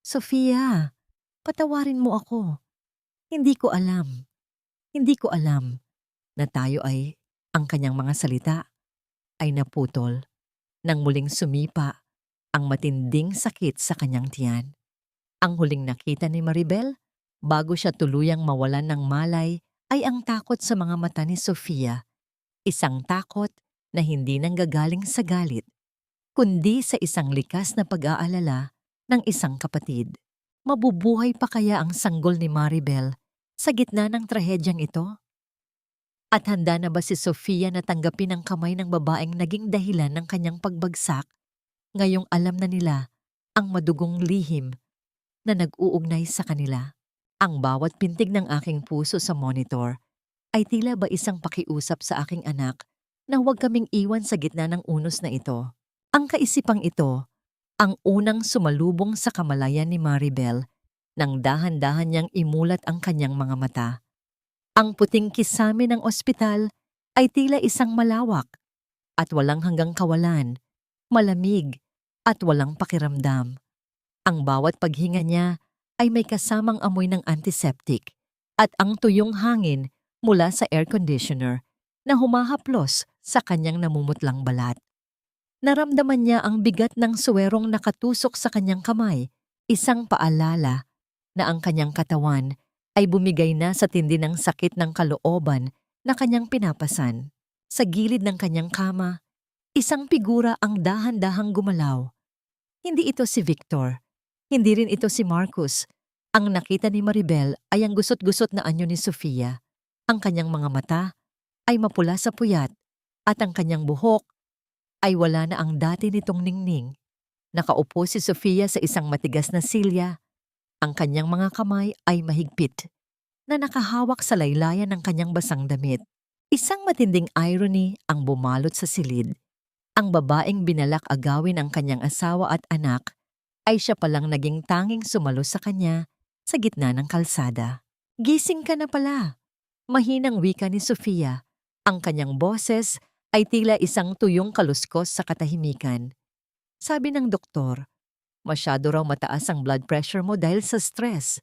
Sofia, patawarin mo ako. Hindi ko alam. Hindi ko alam na tayo ay, ang kanyang mga salita ay naputol nang muling sumipa ang matinding sakit sa kanyang tiyan. Ang huling nakita ni Maribel bago siya tuluyang mawalan ng malay ay ang takot sa mga mata ni Sofia. Isang takot na hindi nanggagaling sa galit, kundi sa isang likas na pag-aalala ng isang kapatid. Mabubuhay pa kaya ang sanggol ni Maribel sa gitna ng trahedyang ito? At handa na ba si Sofia na tanggapin ang kamay ng babaeng naging dahilan ng kanyang pagbagsak? Ngayong alam na nila ang madugong lihim na nag-uugnay sa kanila. Ang bawat pintig ng aking puso sa monitor ay tila ba isang pakiusap sa aking anak na huwag kaming iwan sa gitna ng unos na ito. Ang kaisipang ito, ang unang sumalubong sa kamalayan ni Maribel nang dahan-dahan niyang imulat ang kanyang mga mata. Ang puting kisame ng ospital ay tila isang malawak at walang hanggang kawalan, malamig at walang pakiramdam. Ang bawat paghinga niya ay may kasamang amoy ng antiseptic at ang tuyong hangin mula sa air conditioner na humahaplos sa kanyang namumutlang balat. Naramdaman niya ang bigat ng suwerong nakatusok sa kanyang kamay, isang paalala na ang kanyang katawan ay bumigay na sa tindi ng sakit ng kalooban na kanyang pinapasan. Sa gilid ng kanyang kama, isang figura ang dahan-dahang gumalaw. Hindi ito si Victor. Hindi rin ito si Marcus. Ang nakita ni Maribel ay ang gusot-gusot na anyo ni Sofia. Ang kanyang mga mata ay mapula sa puyat at ang kanyang buhok ay wala na ang dati nitong ningning. Nakaupo si Sofia sa isang matigas na silya. Ang kanyang mga kamay ay mahigpit na nakahawak sa laylayan ng kanyang basang damit. Isang matinding irony ang bumalot sa silid. Ang babaeng binalak agawin ang kanyang asawa at anak ay siya palang naging tanging sumalo sa kanya sa gitna ng kalsada. Gising ka na pala. Mahinang wika ni Sofia. Ang kanyang boses ay tila isang tuyong kaluskos sa katahimikan. Sabi ng doktor, masyado raw mataas ang blood pressure mo dahil sa stress.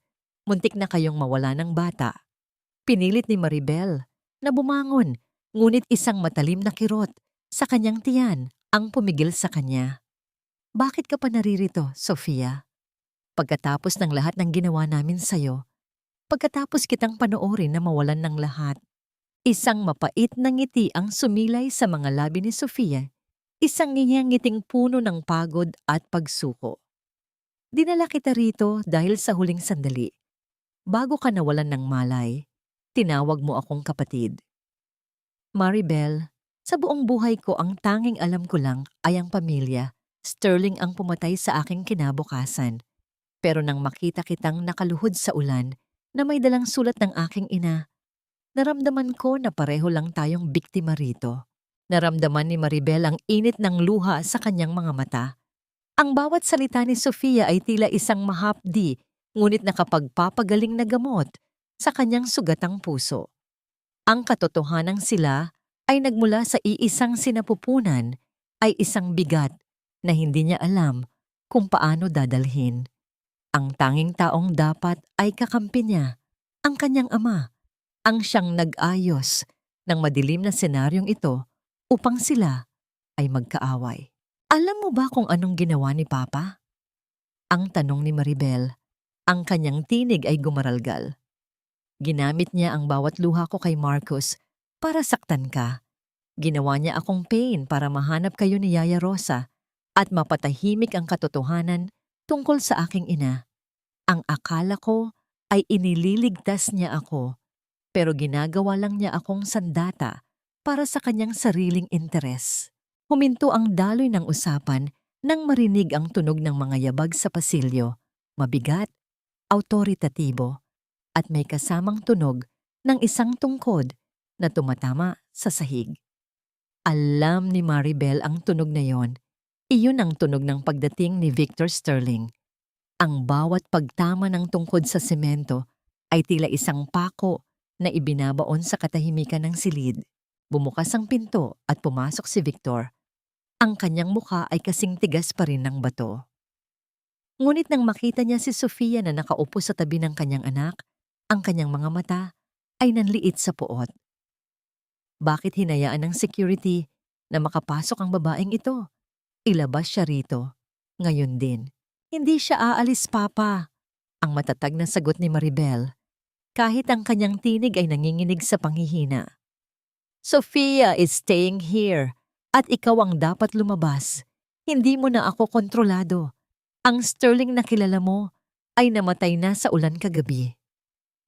Muntik na kayong mawala ng bata. Pinilit ni Maribel na bumangon, ngunit isang matalim na kirot sa kanyang tiyan ang pumigil sa kanya. Bakit ka pa naririto, Sofia? Pagkatapos ng lahat ng ginawa namin sa'yo, pagkatapos kitang panoorin na mawalan ng lahat. Isang mapait na ngiti ang sumilay sa mga labi ni Sofia, isang ngiting puno ng pagod at pagsuko. Dinala kita rito dahil sa huling sandali. Bago ka nawalan ng malay, tinawag mo akong kapatid. Maribel, sa buong buhay ko ang tanging alam ko lang ay ang pamilya. Sterling ang pumatay sa aking kinabukasan. Pero nang makita kitang nakaluhod sa ulan na may dalang sulat ng aking ina, naramdaman ko na pareho lang tayong biktima rito. Naramdaman ni Maribel ang init ng luha sa kanyang mga mata. Ang bawat salita ni Sofia ay tila isang mahapdi, ngunit nakapagpapagaling na gamot sa kanyang sugatang puso. Ang katotohanang sila ay nagmula sa iisang sinapupunan ay isang bigat na hindi niya alam kung paano dadalhin. Ang tanging taong dapat ay kakampi niya, ang kanyang ama, ang siyang nag-ayos ng madilim na senaryong ito upang sila ay magkaaway. Alam mo ba kung anong ginawa ni Papa? Ang tanong ni Maribel, ang kanyang tinig ay gumaralgal. Ginamit niya ang bawat luha ko kay Marcos para saktan ka. Ginawa niya akong pain para mahanap kayo ni Yaya Rosa at mapatahimik ang katotohanan tungkol sa aking ina. Ang akala ko ay inililigtas niya ako, pero ginagawa lang niya akong sandata para sa kanyang sariling interes. Huminto ang daloy ng usapan nang marinig ang tunog ng mga yabag sa pasilyo, mabigat, awtoritatibo, at may kasamang tunog ng isang tungkod na tumatama sa sahig. Alam ni Maribel ang tunog na yon. Iyon ang tunog ng pagdating ni Victor Sterling. Ang bawat pagtama ng tungkod sa semento ay tila isang pako na ibinabaon sa katahimikan ng silid. Bumukas ang pinto at pumasok si Victor. Ang kanyang mukha ay kasing tigas pa rin ng bato. Ngunit nang makita niya si Sofia na nakaupo sa tabi ng kanyang anak, ang kanyang mga mata ay nanliit sa puot. Bakit hinayaan ng security na makapasok ang babaeng ito? Ilabas siya rito. Ngayon din. Hindi siya aalis, Papa. Ang matatag na sagot ni Maribel, kahit ang kanyang tinig ay nanginginig sa panghihina. Sofia is staying here at ikaw ang dapat lumabas. Hindi mo na ako kontrolado. Ang Sterling na kilala mo ay namatay na sa ulan kagabi.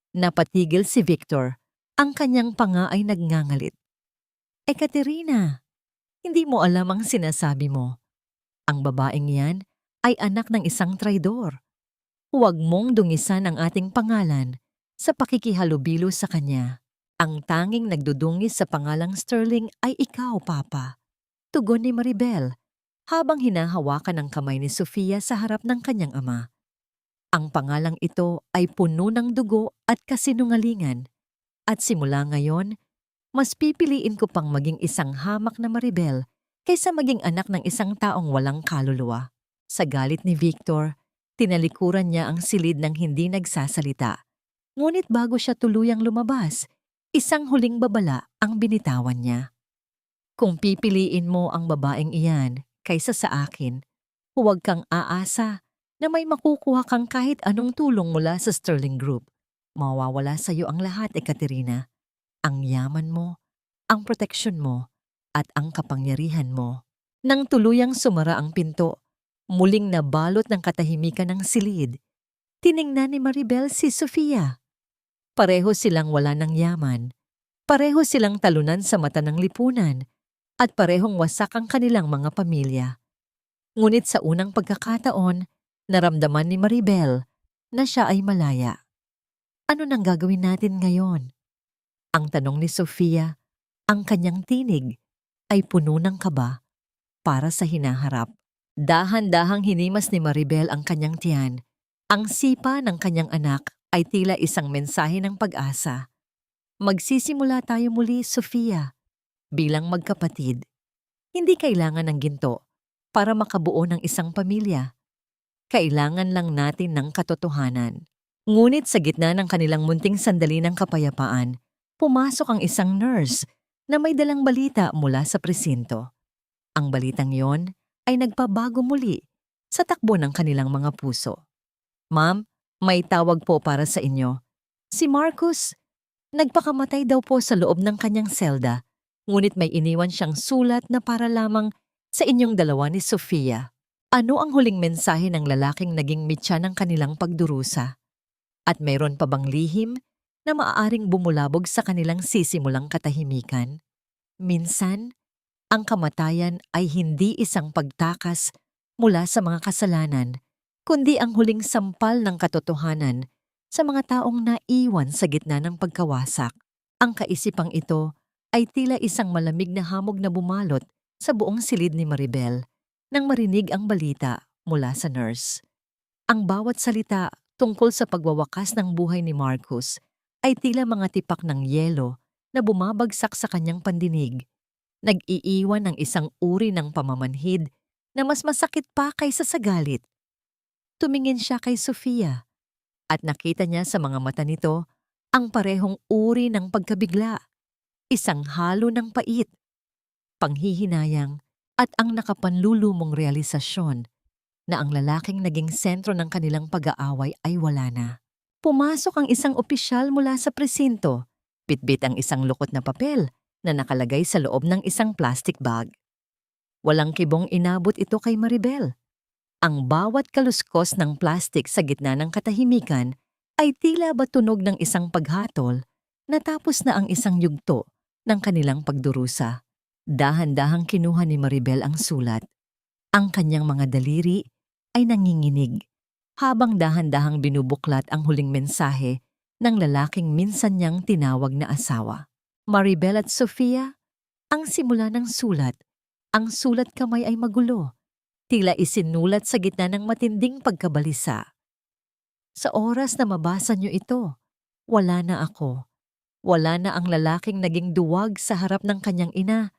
Napatigil si Victor. Ang kanyang panga ay nagngangalit. Ekaterina, hindi mo alam ang sinasabi mo. Ang babaeng yan ay anak ng isang traidor. Huwag mong dungisan ang ating pangalan sa pakikihalubilo sa kanya. Ang tanging nagdudungis sa pangalang Sterling ay ikaw, Papa. Tugon ni Maribel habang hinahawakan ang kamay ni Sofia sa harap ng kanyang ama. Ang pangalang ito ay puno ng dugo at kasinungalingan. At simula ngayon, mas pipiliin ko pang maging isang hamak na Maribel kaysa maging anak ng isang taong walang kaluluwa. Sa galit ni Victor, tinalikuran niya ang silid ng hindi nagsasalita. Ngunit bago siya tuluyang lumabas, isang huling babala ang binitawan niya. Kung pipiliin mo ang babaeng iyan kaysa sa akin, huwag kang aasa na may makukuha kang kahit anong tulong mula sa Sterling Group. Mawawala sa iyo ang lahat, Ekaterina. Ang yaman mo, ang proteksyon mo, at ang kapangyarihan mo. Nang tuluyang sumara ang pinto, muling nabalot ng katahimikan ng silid. Tiningnan ni Maribel si Sofia. Pareho silang wala ng yaman. Pareho silang talunan sa mata ng lipunan. At parehong wasak ang kanilang mga pamilya. Ngunit sa unang pagkakataon, naramdaman ni Maribel na siya ay malaya. Ano nang gagawin natin ngayon? Ang tanong ni Sofia, ang kanyang tinig ay puno ng kaba para sa hinaharap. Dahan-dahang hinimas ni Maribel ang kanyang tiyan. Ang sipa ng kanyang anak ay tila isang mensahe ng pag-asa. Magsisimula tayo muli, Sofia. Bilang magkapatid, hindi kailangan ng ginto para makabuo ng isang pamilya. Kailangan lang natin ng katotohanan. Ngunit sa gitna ng kanilang munting sandali ng kapayapaan, pumasok ang isang nurse na may dalang balita mula sa presinto. Ang balitang yon ay nagpabago muli sa takbo ng kanilang mga puso. "Ma'am, may tawag po para sa inyo. Si Marcus, nagpakamatay daw po sa loob ng kanyang selda, ngunit may iniwan siyang sulat na para lamang sa inyong dalawa ni Sofia." Ano ang huling mensahe ng lalaking naging mitya ng kanilang pagdurusa? At mayroon pa bang lihim na maaaring bumulabog sa kanilang sisimulang katahimikan? Minsan, ang kamatayan ay hindi isang pagtakas mula sa mga kasalanan, kundi ang huling sampal ng katotohanan sa mga taong naiwan sa gitna ng pagkawasak. Ang kaisipang ito ay tila isang malamig na hamog na bumalot sa buong silid ni Maribel nang marinig ang balita mula sa nurse. Ang bawat salita tungkol sa pagwawakas ng buhay ni Marcus ay tila mga tipak ng yelo na bumabagsak sa kanyang pandinig, nag-iiwan ng isang uri ng pamamanhid na mas masakit pa kaysa sa galit. Tumingin siya kay Sofia at nakita niya sa mga mata nito ang parehong uri ng pagkabigla, isang halo ng pait, panghihinayang at ang nakapanlulumong realisasyon na ang lalaking naging sentro ng kanilang pag-aaway ay wala na. Pumasok ang isang opisyal mula sa presinto, bitbit ang isang lukot na papel na nakalagay sa loob ng isang plastic bag. Walang kibong inabot ito kay Maribel. Ang bawat kaluskos ng plastic sa gitna ng katahimikan ay tila ba tunog ng isang paghatol natapos na ang isang yugto ng kanilang pagdurusa. Dahan-dahang kinuha ni Maribel ang sulat. Ang kanyang mga daliri ay nanginginig habang dahan-dahang binubuklat ang huling mensahe ng lalaking minsan niyang tinawag na asawa. Maribel at Sofia, ang simula ng sulat. Ang sulat kamay ay magulo, tila isinulat sa gitna ng matinding pagkabalisa. Sa oras na mabasa niyo ito, wala na ako. Wala na ang lalaking naging duwag sa harap ng kanyang ina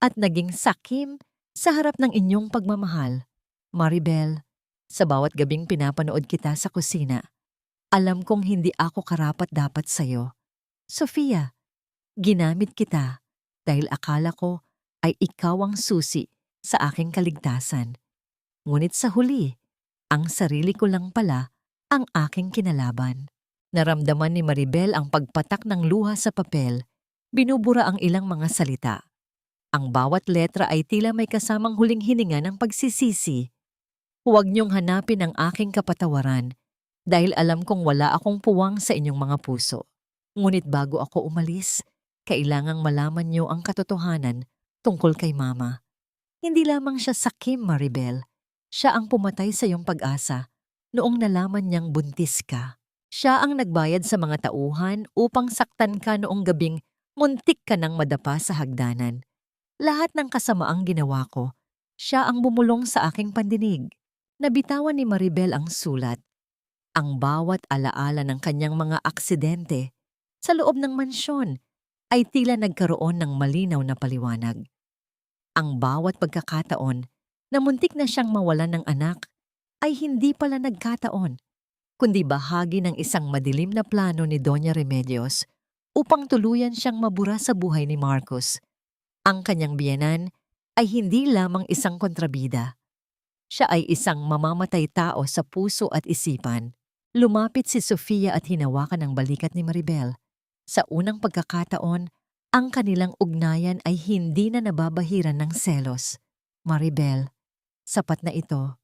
at naging sakim sa harap ng inyong pagmamahal. Maribel, sa bawat gabing pinapanood kita sa kusina, alam kong hindi ako karapat-dapat sa'yo. Sofia, ginamit kita dahil akala ko ay ikaw ang susi sa aking kaligtasan. Ngunit sa huli, ang sarili ko lang pala ang aking kinalaban. Naramdaman ni Maribel ang pagpatak ng luha sa papel, binubura ang ilang mga salita. Ang bawat letra ay tila may kasamang huling hininga ng pagsisisi. Huwag niyong hanapin ang aking kapatawaran dahil alam kong wala akong puwang sa inyong mga puso. Ngunit bago ako umalis, kailangang malaman niyo ang katotohanan tungkol kay Mama. Hindi lamang siya sakim, Maribel. Siya ang pumatay sa iyong pag-asa noong nalaman niyang buntis ka. Siya ang nagbayad sa mga tauhan upang saktan ka noong gabing muntik ka nang madapa sa hagdanan. Lahat ng kasamaang ginawa ko, siya ang bumulong sa aking pandinig. Nabitawan ni Maribel ang sulat. Ang bawat alaala ng kanyang mga aksidente sa loob ng mansyon ay tila nagkaroon ng malinaw na paliwanag. Ang bawat pagkakataon na muntik na siyang mawalan ng anak ay hindi pala nagkataon, kundi bahagi ng isang madilim na plano ni Doña Remedios upang tuluyan siyang mabura sa buhay ni Marcus. Ang kanyang biyenan ay hindi lamang isang kontrabida. Siya ay isang mamamatay tao sa puso at isipan. Lumapit si Sofia at hinawakan ang balikat ni Maribel. Sa unang pagkakataon, ang kanilang ugnayan ay hindi na nababahiran ng selos. Maribel, sapat na ito.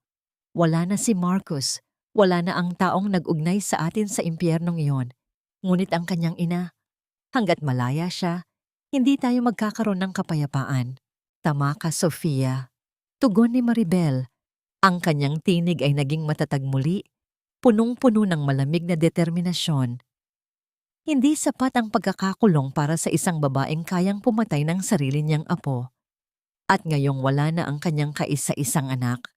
Wala na si Marcus. Wala na ang taong nag-ugnay sa atin sa impyernong iyon. Ngunit ang kanyang ina, hanggat malaya siya, hindi tayo magkakaroon ng kapayapaan. Tama ka, Sofia. Tugon ni Maribel. Ang kanyang tinig ay naging matatag muli, punong-puno ng malamig na determinasyon. Hindi sapat ang pagkakakulong para sa isang babaeng kayang pumatay ng sarili niyang apo. At ngayong wala na ang kanyang kaisa-isang anak,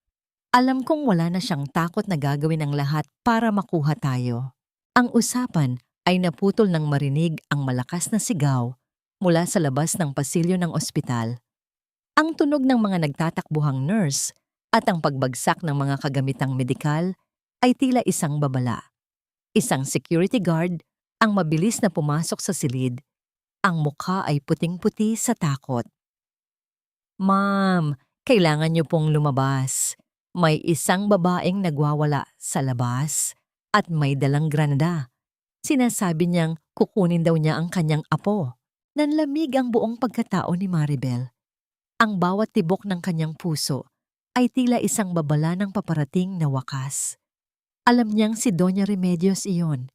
alam kong wala na siyang takot na gagawin ang lahat para makuha tayo. Ang usapan ay naputol nang marinig ang malakas na sigaw mula sa labas ng pasilyo ng ospital. Ang tunog ng mga nagtatakbuhang nurse at ang pagbagsak ng mga kagamitang medikal ay tila isang babala. Isang security guard ang mabilis na pumasok sa silid. Ang mukha ay puting-puti sa takot. Ma'am, kailangan niyo pong lumabas. May isang babaeng nagwawala sa labas at may dalang granada. Sinasabi niyang kukunin daw niya ang kanyang apo. Nanlamig ang buong pagkatao ni Maribel. Ang bawat tibok ng kanyang puso ay tila isang babala ng paparating na wakas. Alam niyang si Doña Remedios iyon.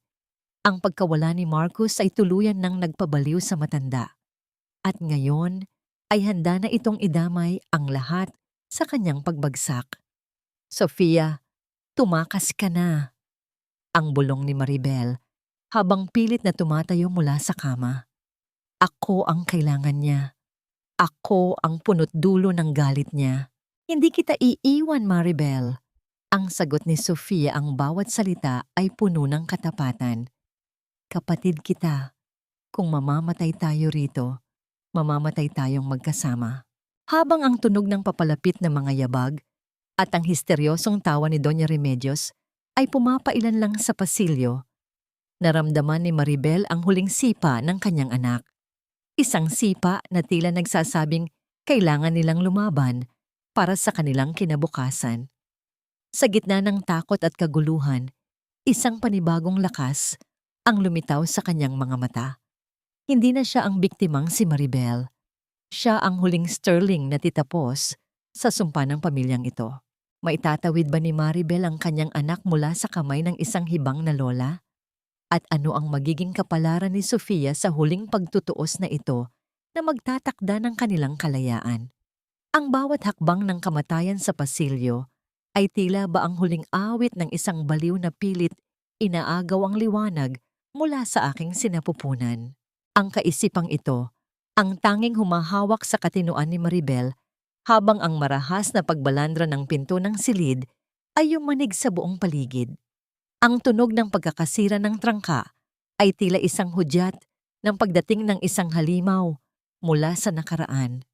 Ang pagkawala ni Marcos ay tuluyan ng nagpabaliw sa matanda. At ngayon ay handa na itong idamay ang lahat sa kanyang pagbagsak. Sofia, tumakas ka na. Ang bulong ni Maribel habang pilit na tumatayo mula sa kama. Ako ang kailangan niya. Ako ang punot dulo ng galit niya. Hindi kita iiwan, Maribel. Ang sagot ni Sofia, ang bawat salita ay puno ng katapatan. Kapatid kita. Kung mamamatay tayo rito, mamamatay tayong magkasama. Habang ang tunog ng papalapit na mga yabag at ang histeryosong tawa ni Doña Remedios ay pumapailan lang sa pasilyo, naramdaman ni Maribel ang huling sipa ng kanyang anak. Isang sipa na tila nagsasabing kailangan nilang lumaban para sa kanilang kinabukasan. Sa gitna ng takot at kaguluhan, isang panibagong lakas ang lumitaw sa kanyang mga mata. Hindi na siya ang biktimang si Maribel. Siya ang huling sterling na titapos sa sumpa ng pamilyang ito. Maitatawid ba ni Maribel ang kanyang anak mula sa kamay ng isang hibang na lola? At ano ang magiging kapalaran ni Sofia sa huling pagtutuos na ito na magtatakda ng kanilang kalayaan? Ang bawat hakbang ng kamatayan sa pasilyo ay tila ba ang huling awit ng isang baliw na pilit inaagaw ang liwanag mula sa aking sinapupunan. Ang kaisipang ito, ang tanging humahawak sa katinuan ni Maribel habang ang marahas na pagbalandra ng pinto ng silid ay yumanig sa buong paligid. Ang tunog ng pagkakasira ng trangka ay tila isang hudyat ng pagdating ng isang halimaw mula sa nakaraan.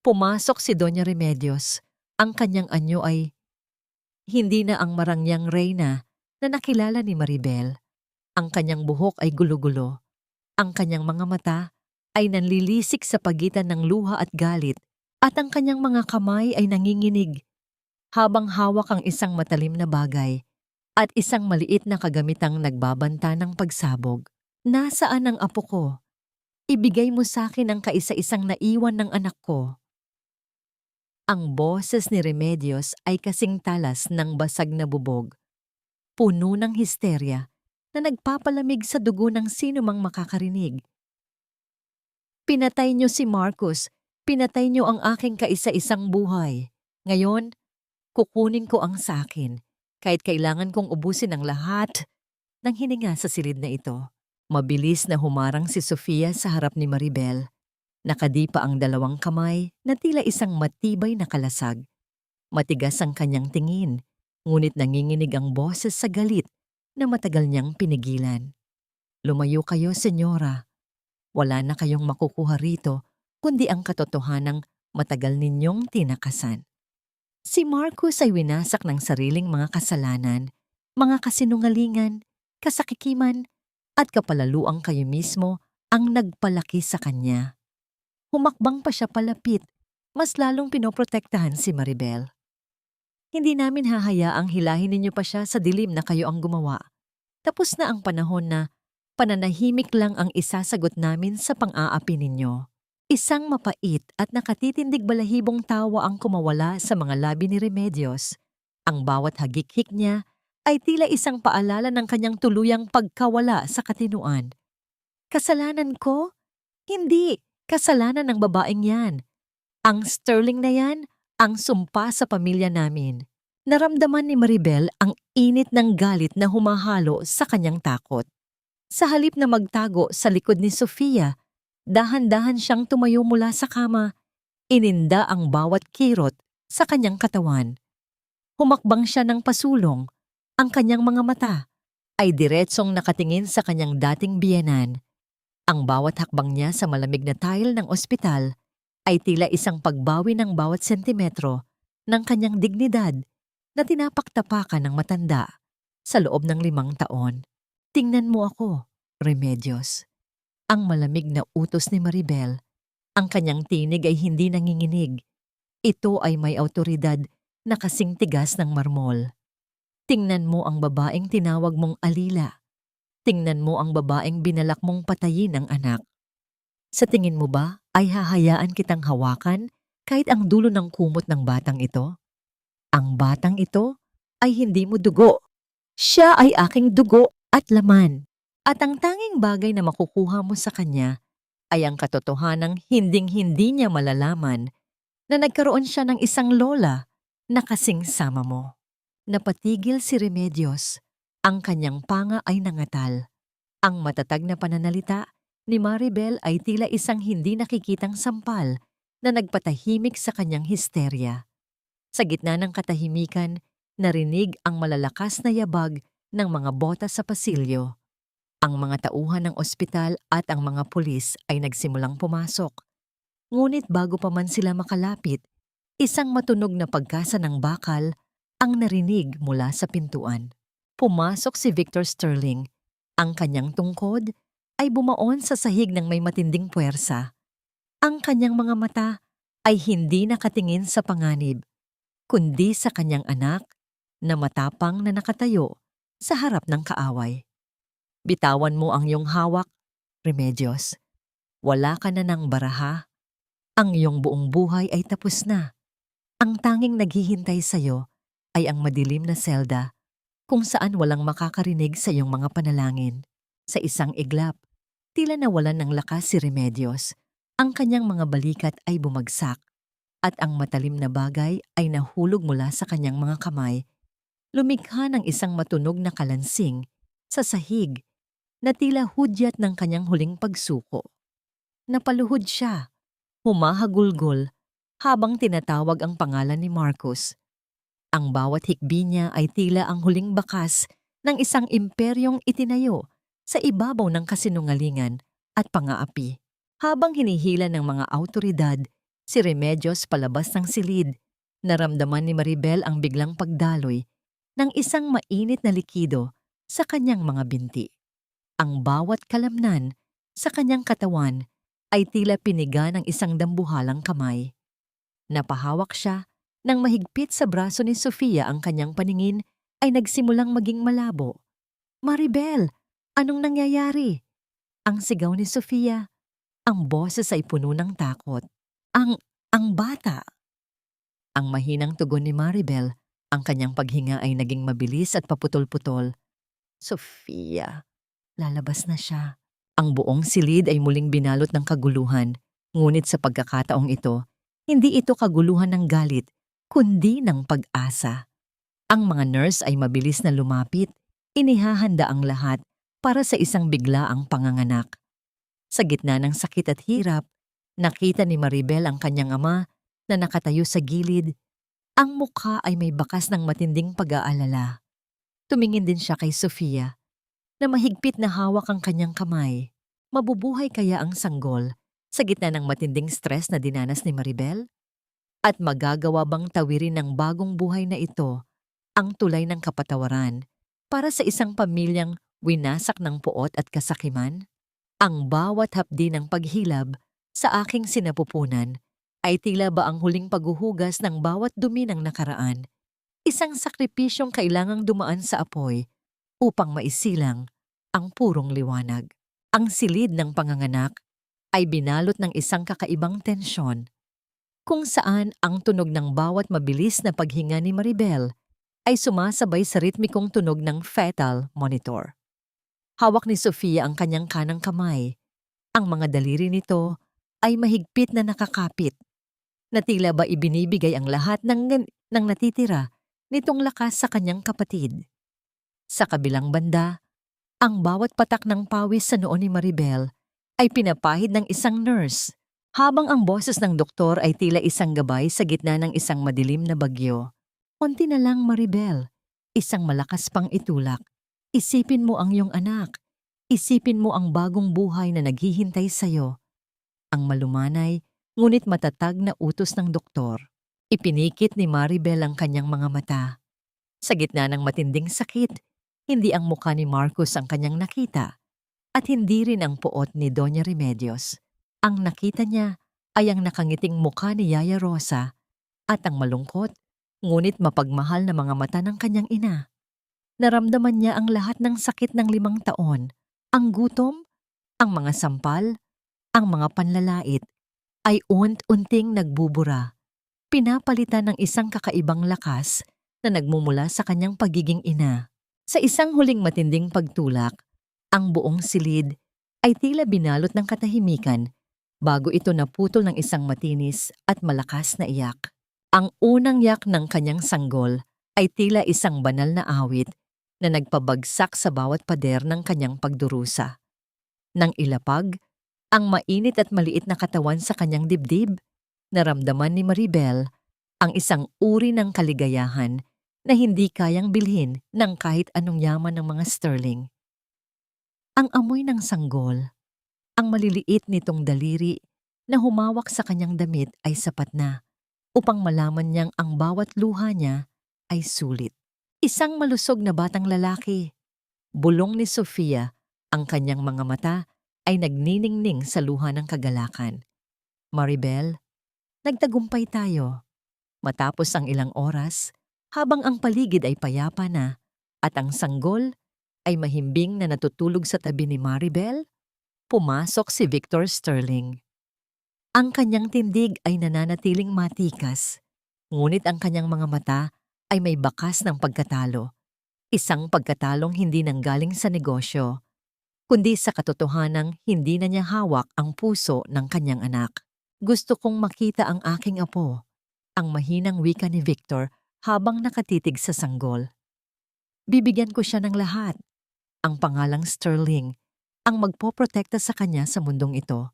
Pumasok si Doña Remedios. Ang kanyang anyo ay hindi na ang marangyang reyna na nakilala ni Maribel. Ang kanyang buhok ay gulo-gulo. Ang kanyang mga mata ay nanlilisik sa pagitan ng luha at galit at ang kanyang mga kamay ay nanginginig habang hawak ang isang matalim na bagay at isang maliit na kagamitang nagbabanta ng pagsabog. Nasaan ang apo ko? Ibigay mo sa akin ang kaisa-isang naiwan ng anak ko. Ang boses ni Remedios ay kasing talas ng basag na bubog, puno ng histerya na nagpapalamig sa dugo ng sino mang makakarinig. Pinatay niyo si Marcos, pinatay niyo ang aking kaisa-isang buhay. Ngayon, kukunin ko ang sa akin. Kahit kailangan kong ubusin ang lahat ng hininga sa silid na ito. Mabilis na humarang si Sofia sa harap ni Maribel. Nakadipa ang dalawang kamay na tila isang matibay na kalasag. Matigas ang kanyang tingin, ngunit nanginginig ang boses sa galit na matagal niyang pinigilan. Lumayo kayo, senyora. Wala na kayong makukuha rito, kundi ang katotohanang matagal ninyong tinakasan. Si Marcos ay winasak ng sariling mga kasalanan, mga kasinungalingan, kasakikiman, at kapalaluang kayo mismo ang nagpalaki sa kanya. Humakbang pa siya palapit, mas lalong pinoprotektahan si Maribel. Hindi namin hahayaang hilahin ninyo pa siya sa dilim na kayo ang gumawa. Tapos na ang panahon na pananahimik lang ang isasagot namin sa pang-aapi ninyo. Isang mapait at nakatitindig balahibong tawa ang kumawala sa mga labi ni Remedios. Ang bawat hagik-hik niya ay tila isang paalala ng kanyang tuluyang pagkawala sa katinuan. Kasalanan ko? Hindi, kasalanan ng babaeng yan. Ang sterling na yan, ang sumpa sa pamilya namin. Naramdaman ni Maribel ang init ng galit na humahalo sa kanyang takot. Sa halip na magtago sa likod ni Sofia, dahan-dahan siyang tumayo mula sa kama, ininda ang bawat kirot sa kanyang katawan. Humakbang siya ng pasulong, ang kanyang mga mata ay diretsong nakatingin sa kanyang dating biyenan. Ang bawat hakbang niya sa malamig na tile ng ospital ay tila isang pagbawi ng bawat sentimetro ng kanyang dignidad na tinapaktapakan ng matanda sa loob ng 5 taon. Tingnan mo ako, Remedios. Ang malamig na utos ni Maribel, ang kanyang tinig ay hindi nanginginig. Ito ay may awtoridad na kasing tigas ng marmol. Tingnan mo ang babaeng tinawag mong Alila. Tingnan mo ang babaeng binalak mong patayin ang anak. Sa tingin mo ba ay hahayaan kitang hawakan kahit ang dulo ng kumot ng batang ito? Ang batang ito ay hindi mo dugo. Siya ay aking dugo at laman. At ang tanging bagay na makukuha mo sa kanya ay ang katotohanang hinding-hindi niya malalaman na nagkaroon siya ng isang lola na kasing sama mo. Napatigil si Remedios. Ang kanyang panga ay nangatal. Ang matatag na pananalita ni Maribel ay tila isang hindi nakikitang sampal na nagpatahimik sa kanyang histerya. Sa gitna ng katahimikan, narinig ang malalakas na yabag ng mga botas sa pasilyo. Ang mga tauhan ng ospital at ang mga pulis ay nagsimulang pumasok. Ngunit bago pa man sila makalapit, isang matunog na pagkasa ng bakal ang narinig mula sa pintuan. Pumasok si Victor Sterling. Ang kanyang tungkod ay bumaon sa sahig ng may matinding puwersa. Ang kanyang mga mata ay hindi nakatingin sa panganib, kundi sa kanyang anak na matapang na nakatayo sa harap ng kaaway. Bitawan mo ang iyong hawak, Remedios. Wala ka na ng baraha. Ang iyong buong buhay ay tapos na. Ang tanging naghihintay sa iyo ay ang madilim na selda kung saan walang makakarinig sa iyong mga panalangin. Sa isang iglap, tila nawalan ng lakas si Remedios. Ang kanyang mga balikat ay bumagsak at ang matalim na bagay ay nahulog mula sa kanyang mga kamay. Lumikha ng isang matunog na kalansing sa sahig na tila hudyat ng kanyang huling pagsuko. Napaluhod siya, humahagulgol habang tinatawag ang pangalan ni Marcos. Ang bawat hikbi niya ay tila ang huling bakas ng isang imperyong itinayo sa ibabaw ng kasinungalingan at pang-aapi. Habang hinihila ng mga awtoridad, si Remedios palabas ng silid. Naramdaman ni Maribel ang biglang pagdaloy ng isang mainit na likido sa kanyang mga binti. Ang bawat kalamnan sa kanyang katawan ay tila piniga ng isang dambuhalang kamay. Napahawak siya nang mahigpit sa braso ni Sofia. Ang kanyang paningin ay nagsimulang maging malabo. "Maribel, anong nangyayari?" Ang sigaw ni Sofia. Ang boses ay puno ng takot. Ang bata. Ang mahinang tugon ni Maribel. Ang kanyang paghinga ay naging mabilis at paputol-putol. "Sofia, lalabas na siya." Ang buong silid ay muling binalot ng kaguluhan. Ngunit sa pagkakataong ito, hindi ito kaguluhan ng galit, kundi ng pag-asa. Ang mga nurse ay mabilis na lumapit. Inihahanda ang lahat para sa isang biglaang panganganak. Sa gitna ng sakit at hirap, nakita ni Maribel ang kanyang ama na nakatayo sa gilid. Ang mukha ay may bakas ng matinding pag-aalala. Tumingin din siya kay Sofia, na mahigpit na hawak ang kanyang kamay. Mabubuhay kaya ang sanggol sa gitna ng matinding stress na dinanas ni Maribel? At magagawa bang tawirin ng bagong buhay na ito ang tulay ng kapatawaran para sa isang pamilyang winasak ng puot at kasakiman? Ang bawat hapdi ng paghilab sa aking sinapupunan ay tila ba ang huling paghuhugas ng bawat dumi ng nakaraan, isang sakripisyong kailangang dumaan sa apoy upang maisilang ang purong liwanag. Ang silid ng panganganak ay binalot ng isang kakaibang tensyon, kung saan ang tunog ng bawat mabilis na paghinga ni Maribel ay sumasabay sa ritmikong tunog ng fetal monitor. Hawak ni Sofia ang kanyang kanang kamay. Ang mga daliri nito ay mahigpit na nakakapit, na tila ba ibinibigay ang lahat ng natitira nitong lakas sa kanyang kapatid. Sa kabilang banda, ang bawat patak ng pawis sa noo ni Maribel ay pinapahid ng isang nurse, habang ang boses ng doktor ay tila isang gabay sa gitna ng isang madilim na bagyo. "Konti na lang, Maribel. Isang malakas pang itulak. Isipin mo ang iyong anak. Isipin mo ang bagong buhay na naghihintay sa'yo." Ang malumanay, ngunit matatag na utos ng doktor. Ipinikit ni Maribel ang kanyang mga mata. Sa gitna ng matinding sakit, Hindi ang mukha ni Marcos ang kanyang nakita at hindi rin ang puot ni Doña Remedios. Ang nakita niya ay ang nakangiting mukha ni Yaya Rosa at ang malungkot ngunit mapagmahal na mga mata ng kanyang ina. Naramdaman niya ang lahat ng sakit ng 5 taon, ang gutom, ang mga sampal, ang mga panlalait ay unti-unting nagbubura, pinapalitan ng isang kakaibang lakas na nagmumula sa kanyang pagiging ina. Sa isang huling matinding pagtulak, ang buong silid ay tila binalot ng katahimikan bago ito naputol ng isang matinis at malakas na iyak. Ang unang yak ng kanyang sanggol ay tila isang banal na awit na nagpabagsak sa bawat pader ng kanyang pagdurusa. Nang ilapag, ang mainit at maliit na katawan sa kanyang dibdib, naramdaman ni Maribel ang isang uri ng kaligayahan na hindi kayang bilhin ng kahit anong yaman ng mga sterling. Ang amoy ng sanggol, ang maliliit nitong daliri na humawak sa kanyang damit ay sapat na upang malaman niyang ang bawat luha niya ay sulit. Isang malusog na batang lalaki. Bulong ni Sofia, ang kanyang mga mata ay nagniningning sa luha ng kagalakan. Maribel, nagtagumpay tayo. Matapos ang ilang oras, habang ang paligid ay payapa na at ang sanggol ay mahimbing na natutulog sa tabi ni Maribel, pumasok si Victor Sterling. Ang kanyang tindig ay nananatiling matikas, ngunit ang kanyang mga mata ay may bakas ng pagkatalo. Isang pagkatalong hindi nanggaling sa negosyo, kundi sa katotohanang hindi na niya hawak ang puso ng kanyang anak. Gusto kong makita ang aking apo, ang mahinang wika ni Victor habang nakatitig sa sanggol. Bibigyan ko siya ng lahat. Ang pangalang Sterling, ang magpoprotekta sa kanya sa mundong ito.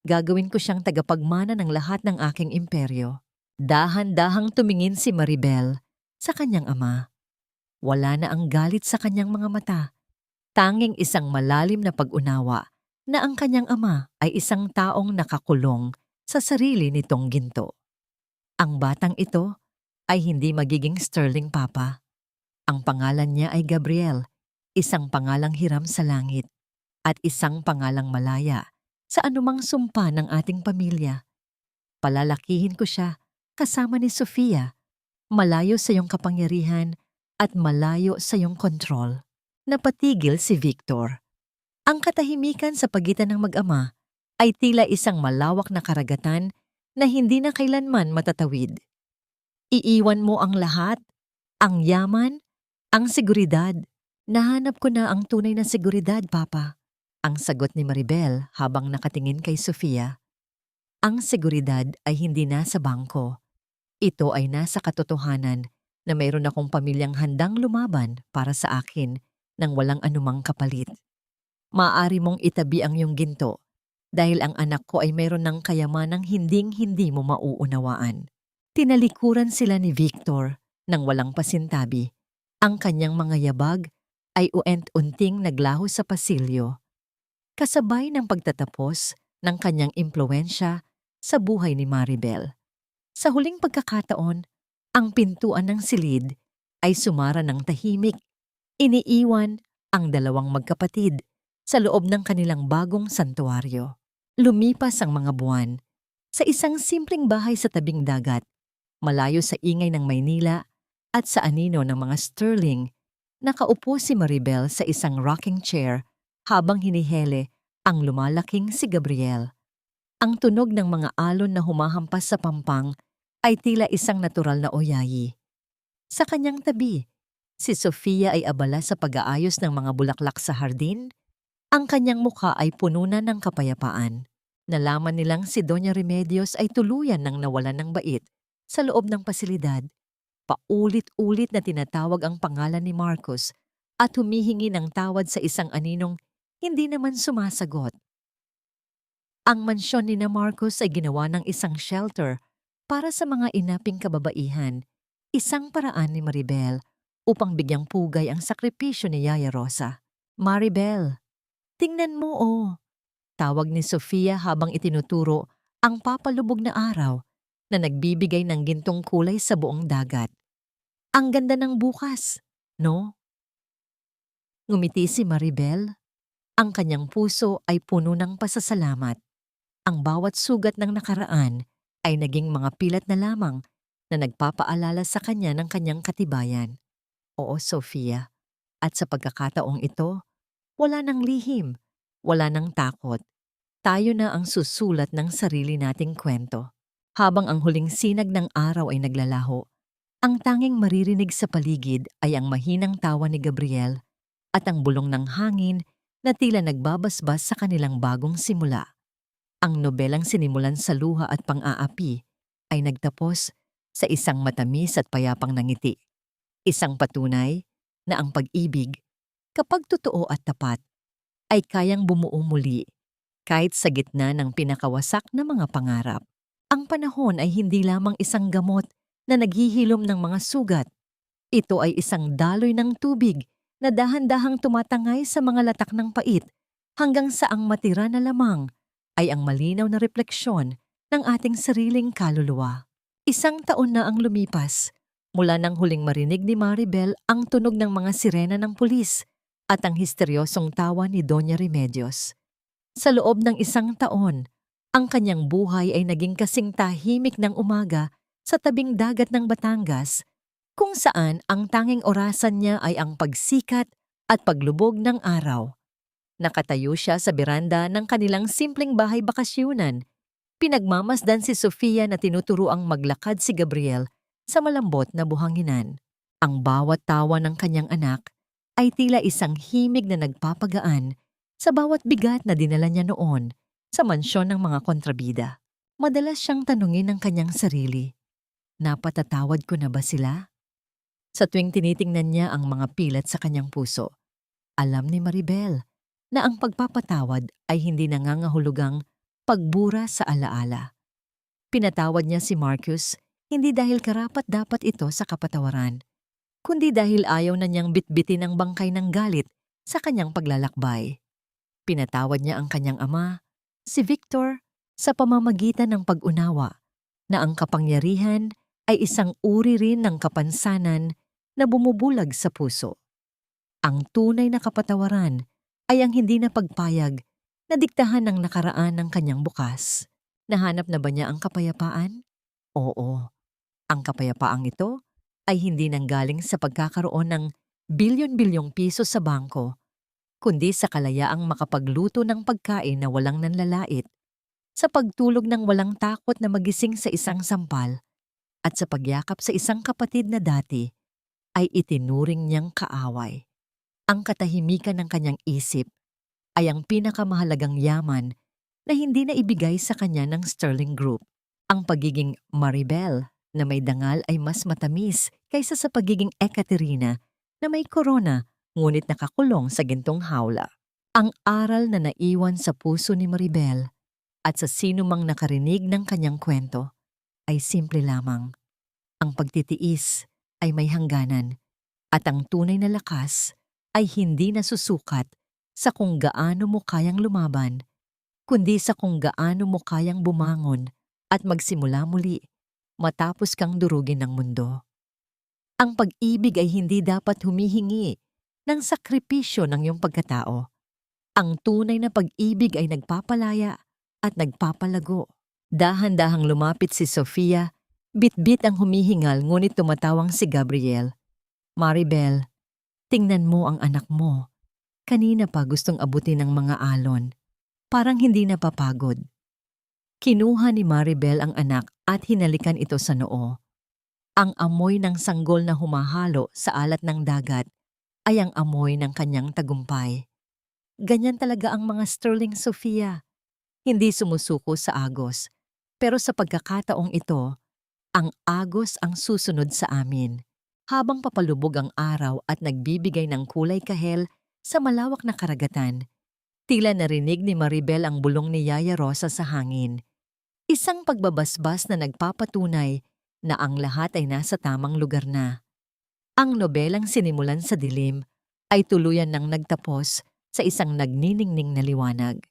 Gagawin ko siyang tagapagmana ng lahat ng aking imperyo. Dahan-dahang tumingin si Maribel sa kanyang ama. Wala na ang galit sa kanyang mga mata. Tanging isang malalim na pag-unawa na ang kanyang ama ay isang taong nakakulong sa sarili nitong ginto. Ang batang ito ay hindi magiging Sterling Papa. Ang pangalan niya ay Gabriel, isang pangalang hiram sa langit at isang pangalang malaya sa anumang sumpa ng ating pamilya. Palalakihin ko siya kasama ni Sofia, malayo sa iyong kapangyarihan at malayo sa iyong kontrol. Napatigil si Victor. Ang katahimikan sa pagitan ng mag-ama ay tila isang malawak na karagatan na hindi na kailanman matatawid. Iiwan mo ang lahat, ang yaman, ang seguridad. Nahanap ko na ang tunay na seguridad, Papa. Ang sagot ni Maribel habang nakatingin kay Sofia. Ang seguridad ay hindi nasa bangko. Ito ay nasa katotohanan na mayroon akong pamilyang handang lumaban para sa akin nang walang anumang kapalit. Maaari mong itabi ang iyong ginto dahil ang anak ko ay mayroon ng kayamanang hinding-hindi mo mauunawaan. Tinalikuran sila ni Victor nang walang pasintabi. Ang kanyang mga yabag ay uent-unting naglaho sa pasilyo. Kasabay ng pagtatapos ng kanyang impluwensya sa buhay ni Maribel. Sa huling pagkakataon, ang pintuan ng silid ay sumara ng tahimik. Iniiwan ang dalawang magkapatid sa loob ng kanilang bagong santuaryo. Lumipas ang mga buwan sa isang simpleng bahay sa tabing dagat, malayo sa ingay ng Maynila at sa anino ng mga Sterling. Nakaupo si Maribel sa isang rocking chair habang hinihele ang lumalaking si Gabriel. Ang tunog ng mga alon na humahampas sa pampang ay tila isang natural na oyayi. Sa kanyang tabi, si Sofia ay abala sa pag-aayos ng mga bulaklak sa hardin. Ang kanyang mukha ay puno na ng kapayapaan. Nalaman nilang si Doña Remedios ay tuluyan ng nawalan ng bait sa loob ng pasilidad. Paulit-ulit na tinatawag ang pangalan ni Marcos at humihingi ng tawad sa isang aninong hindi naman sumasagot. Ang mansyon ni na Marcos ay ginawa ng isang shelter para sa mga inaping kababaihan, isang paraan ni Maribel upang bigyang pugay ang sakripisyo ni Yaya Rosa. Maribel, tingnan mo tawag ni Sofia habang itinuturo ang papalubog na araw na nagbibigay ng gintong kulay sa buong dagat. Ang ganda ng bukas, no? Ngumiti si Maribel. Ang kanyang puso ay puno ng pasasalamat. Ang bawat sugat ng nakaraan ay naging mga pilat na lamang na nagpapaalala sa kanya ng kanyang katibayan. Oo, Sofia. At sa pagkakataong ito, wala nang lihim, wala nang takot. Tayo na ang susulat ng sarili nating kwento. Habang ang huling sinag ng araw ay naglalaho, ang tanging maririnig sa paligid ay ang mahinang tawa ni Gabriel at ang bulong ng hangin na tila nagbabasbas sa kanilang bagong simula. Ang nobelang sinimulan sa luha at pang-aapi ay nagtapos sa isang matamis at payapang ngiti. Isang patunay na ang pag-ibig, kapag totoo at tapat, ay kayang bumuo muli kahit sa gitna ng pinakawasak na mga pangarap. Ang panahon ay hindi lamang isang gamot na naghihilom ng mga sugat. Ito ay isang daloy ng tubig na dahan-dahang tumatangay sa mga latak ng pait hanggang sa ang matira na lamang ay ang malinaw na refleksyon ng ating sariling kaluluwa. 1 taon na ang lumipas mula nang huling marinig ni Maribel ang tunog ng mga sirena ng pulis at ang histeryosong tawa ni Doña Remedios. Sa loob ng 1 taon, ang kanyang buhay ay naging kasing tahimik ng umaga sa tabing dagat ng Batangas, kung saan ang tanging orasan niya ay ang pagsikat at paglubog ng araw. Nakatayo siya sa beranda ng kanilang simpleng bahay bakasyunan. Pinagmamasdan si Sofia na tinuturuang maglakad si Gabriel sa malambot na buhanginan. Ang bawat tawa ng kanyang anak ay tila isang himig na nagpapagaan sa bawat bigat na dinala niya noon sa mansyon ng mga kontrabida. Madalas siyang tanungin ng kanyang sarili, napatatawad ko na ba sila? Sa tuwing tinitingnan niya ang mga pilat sa kanyang puso, alam ni Maribel na ang pagpapatawad ay hindi nangangahulugang pagbura sa alaala. Pinatawad niya si Marcus hindi dahil karapat-dapat ito sa kapatawaran, kundi dahil ayaw na niyang bitbitin ang bangkay ng galit sa kanyang paglalakbay. Pinatawad niya ang kanyang ama, si Victor, sa pamamagitan ng pag-unawa na ang kapangyarihan ay isang uri rin ng kapansanan na bumubulag sa puso. Ang tunay na kapatawaran ay ang hindi na pagpayag na diktahan ng nakaraan ng kanyang bukas. Nahanap na ba niya ang kapayapaan? Oo. Ang kapayapaang ito ay hindi nanggaling sa pagkakaroon ng bilyon-bilyong piso sa bangko, kundi sa kalayaang makapagluto ng pagkain na walang nanlalait, sa pagtulog ng walang takot na magising sa isang sampal, at sa pagyakap sa isang kapatid na dati ay itinuring niyang kaaway. Ang katahimikan ng kanyang isip ay ang pinakamahalagang yaman na hindi na ibigay sa kanya ng Sterling Group. Ang pagiging Maribel na may dangal ay mas matamis kaysa sa pagiging Ekaterina na may korona ngunit nakakulong sa gintong hawla. Ang aral na naiwan sa puso ni Maribel at sa sino mang nakarinig ng kanyang kwento ay simple lamang. Ang pagtitiis ay may hangganan at ang tunay na lakas ay hindi nasusukat sa kung gaano mo kayang lumaban, kundi sa kung gaano mo kayang bumangon at magsimula muli matapos kang durugin ng mundo. Ang pag-ibig ay hindi dapat humihingi ng sakripisyo ng iyong pagkatao. Ang tunay na pag-ibig ay nagpapalaya at nagpapalago. Dahan-dahang lumapit si Sofia, bitbit ang humihingal ngunit tumatawang si Gabriel. Maribel, tingnan mo ang anak mo. Kanina pa gustong abutin ng mga alon. Parang hindi napapagod. Kinuha ni Maribel ang anak at hinalikan ito sa noo. Ang amoy ng sanggol na humahalo sa alat ng dagat ay ang amoy ng kanyang tagumpay. Ganyan talaga ang mga Sterling, Sofia. Hindi sumusuko sa agos, pero sa pagkakataong ito, ang agos ang susunod sa amin. Habang papalubog ang araw at nagbibigay ng kulay kahel sa malawak na karagatan, tila narinig ni Maribel ang bulong ni Yaya Rosa sa hangin. Isang pagbabasbas na nagpapatunay na ang lahat ay nasa tamang lugar na. Ang nobelang sinimulan sa dilim ay tuluyan ng nagtapos sa isang nagniningning na liwanag.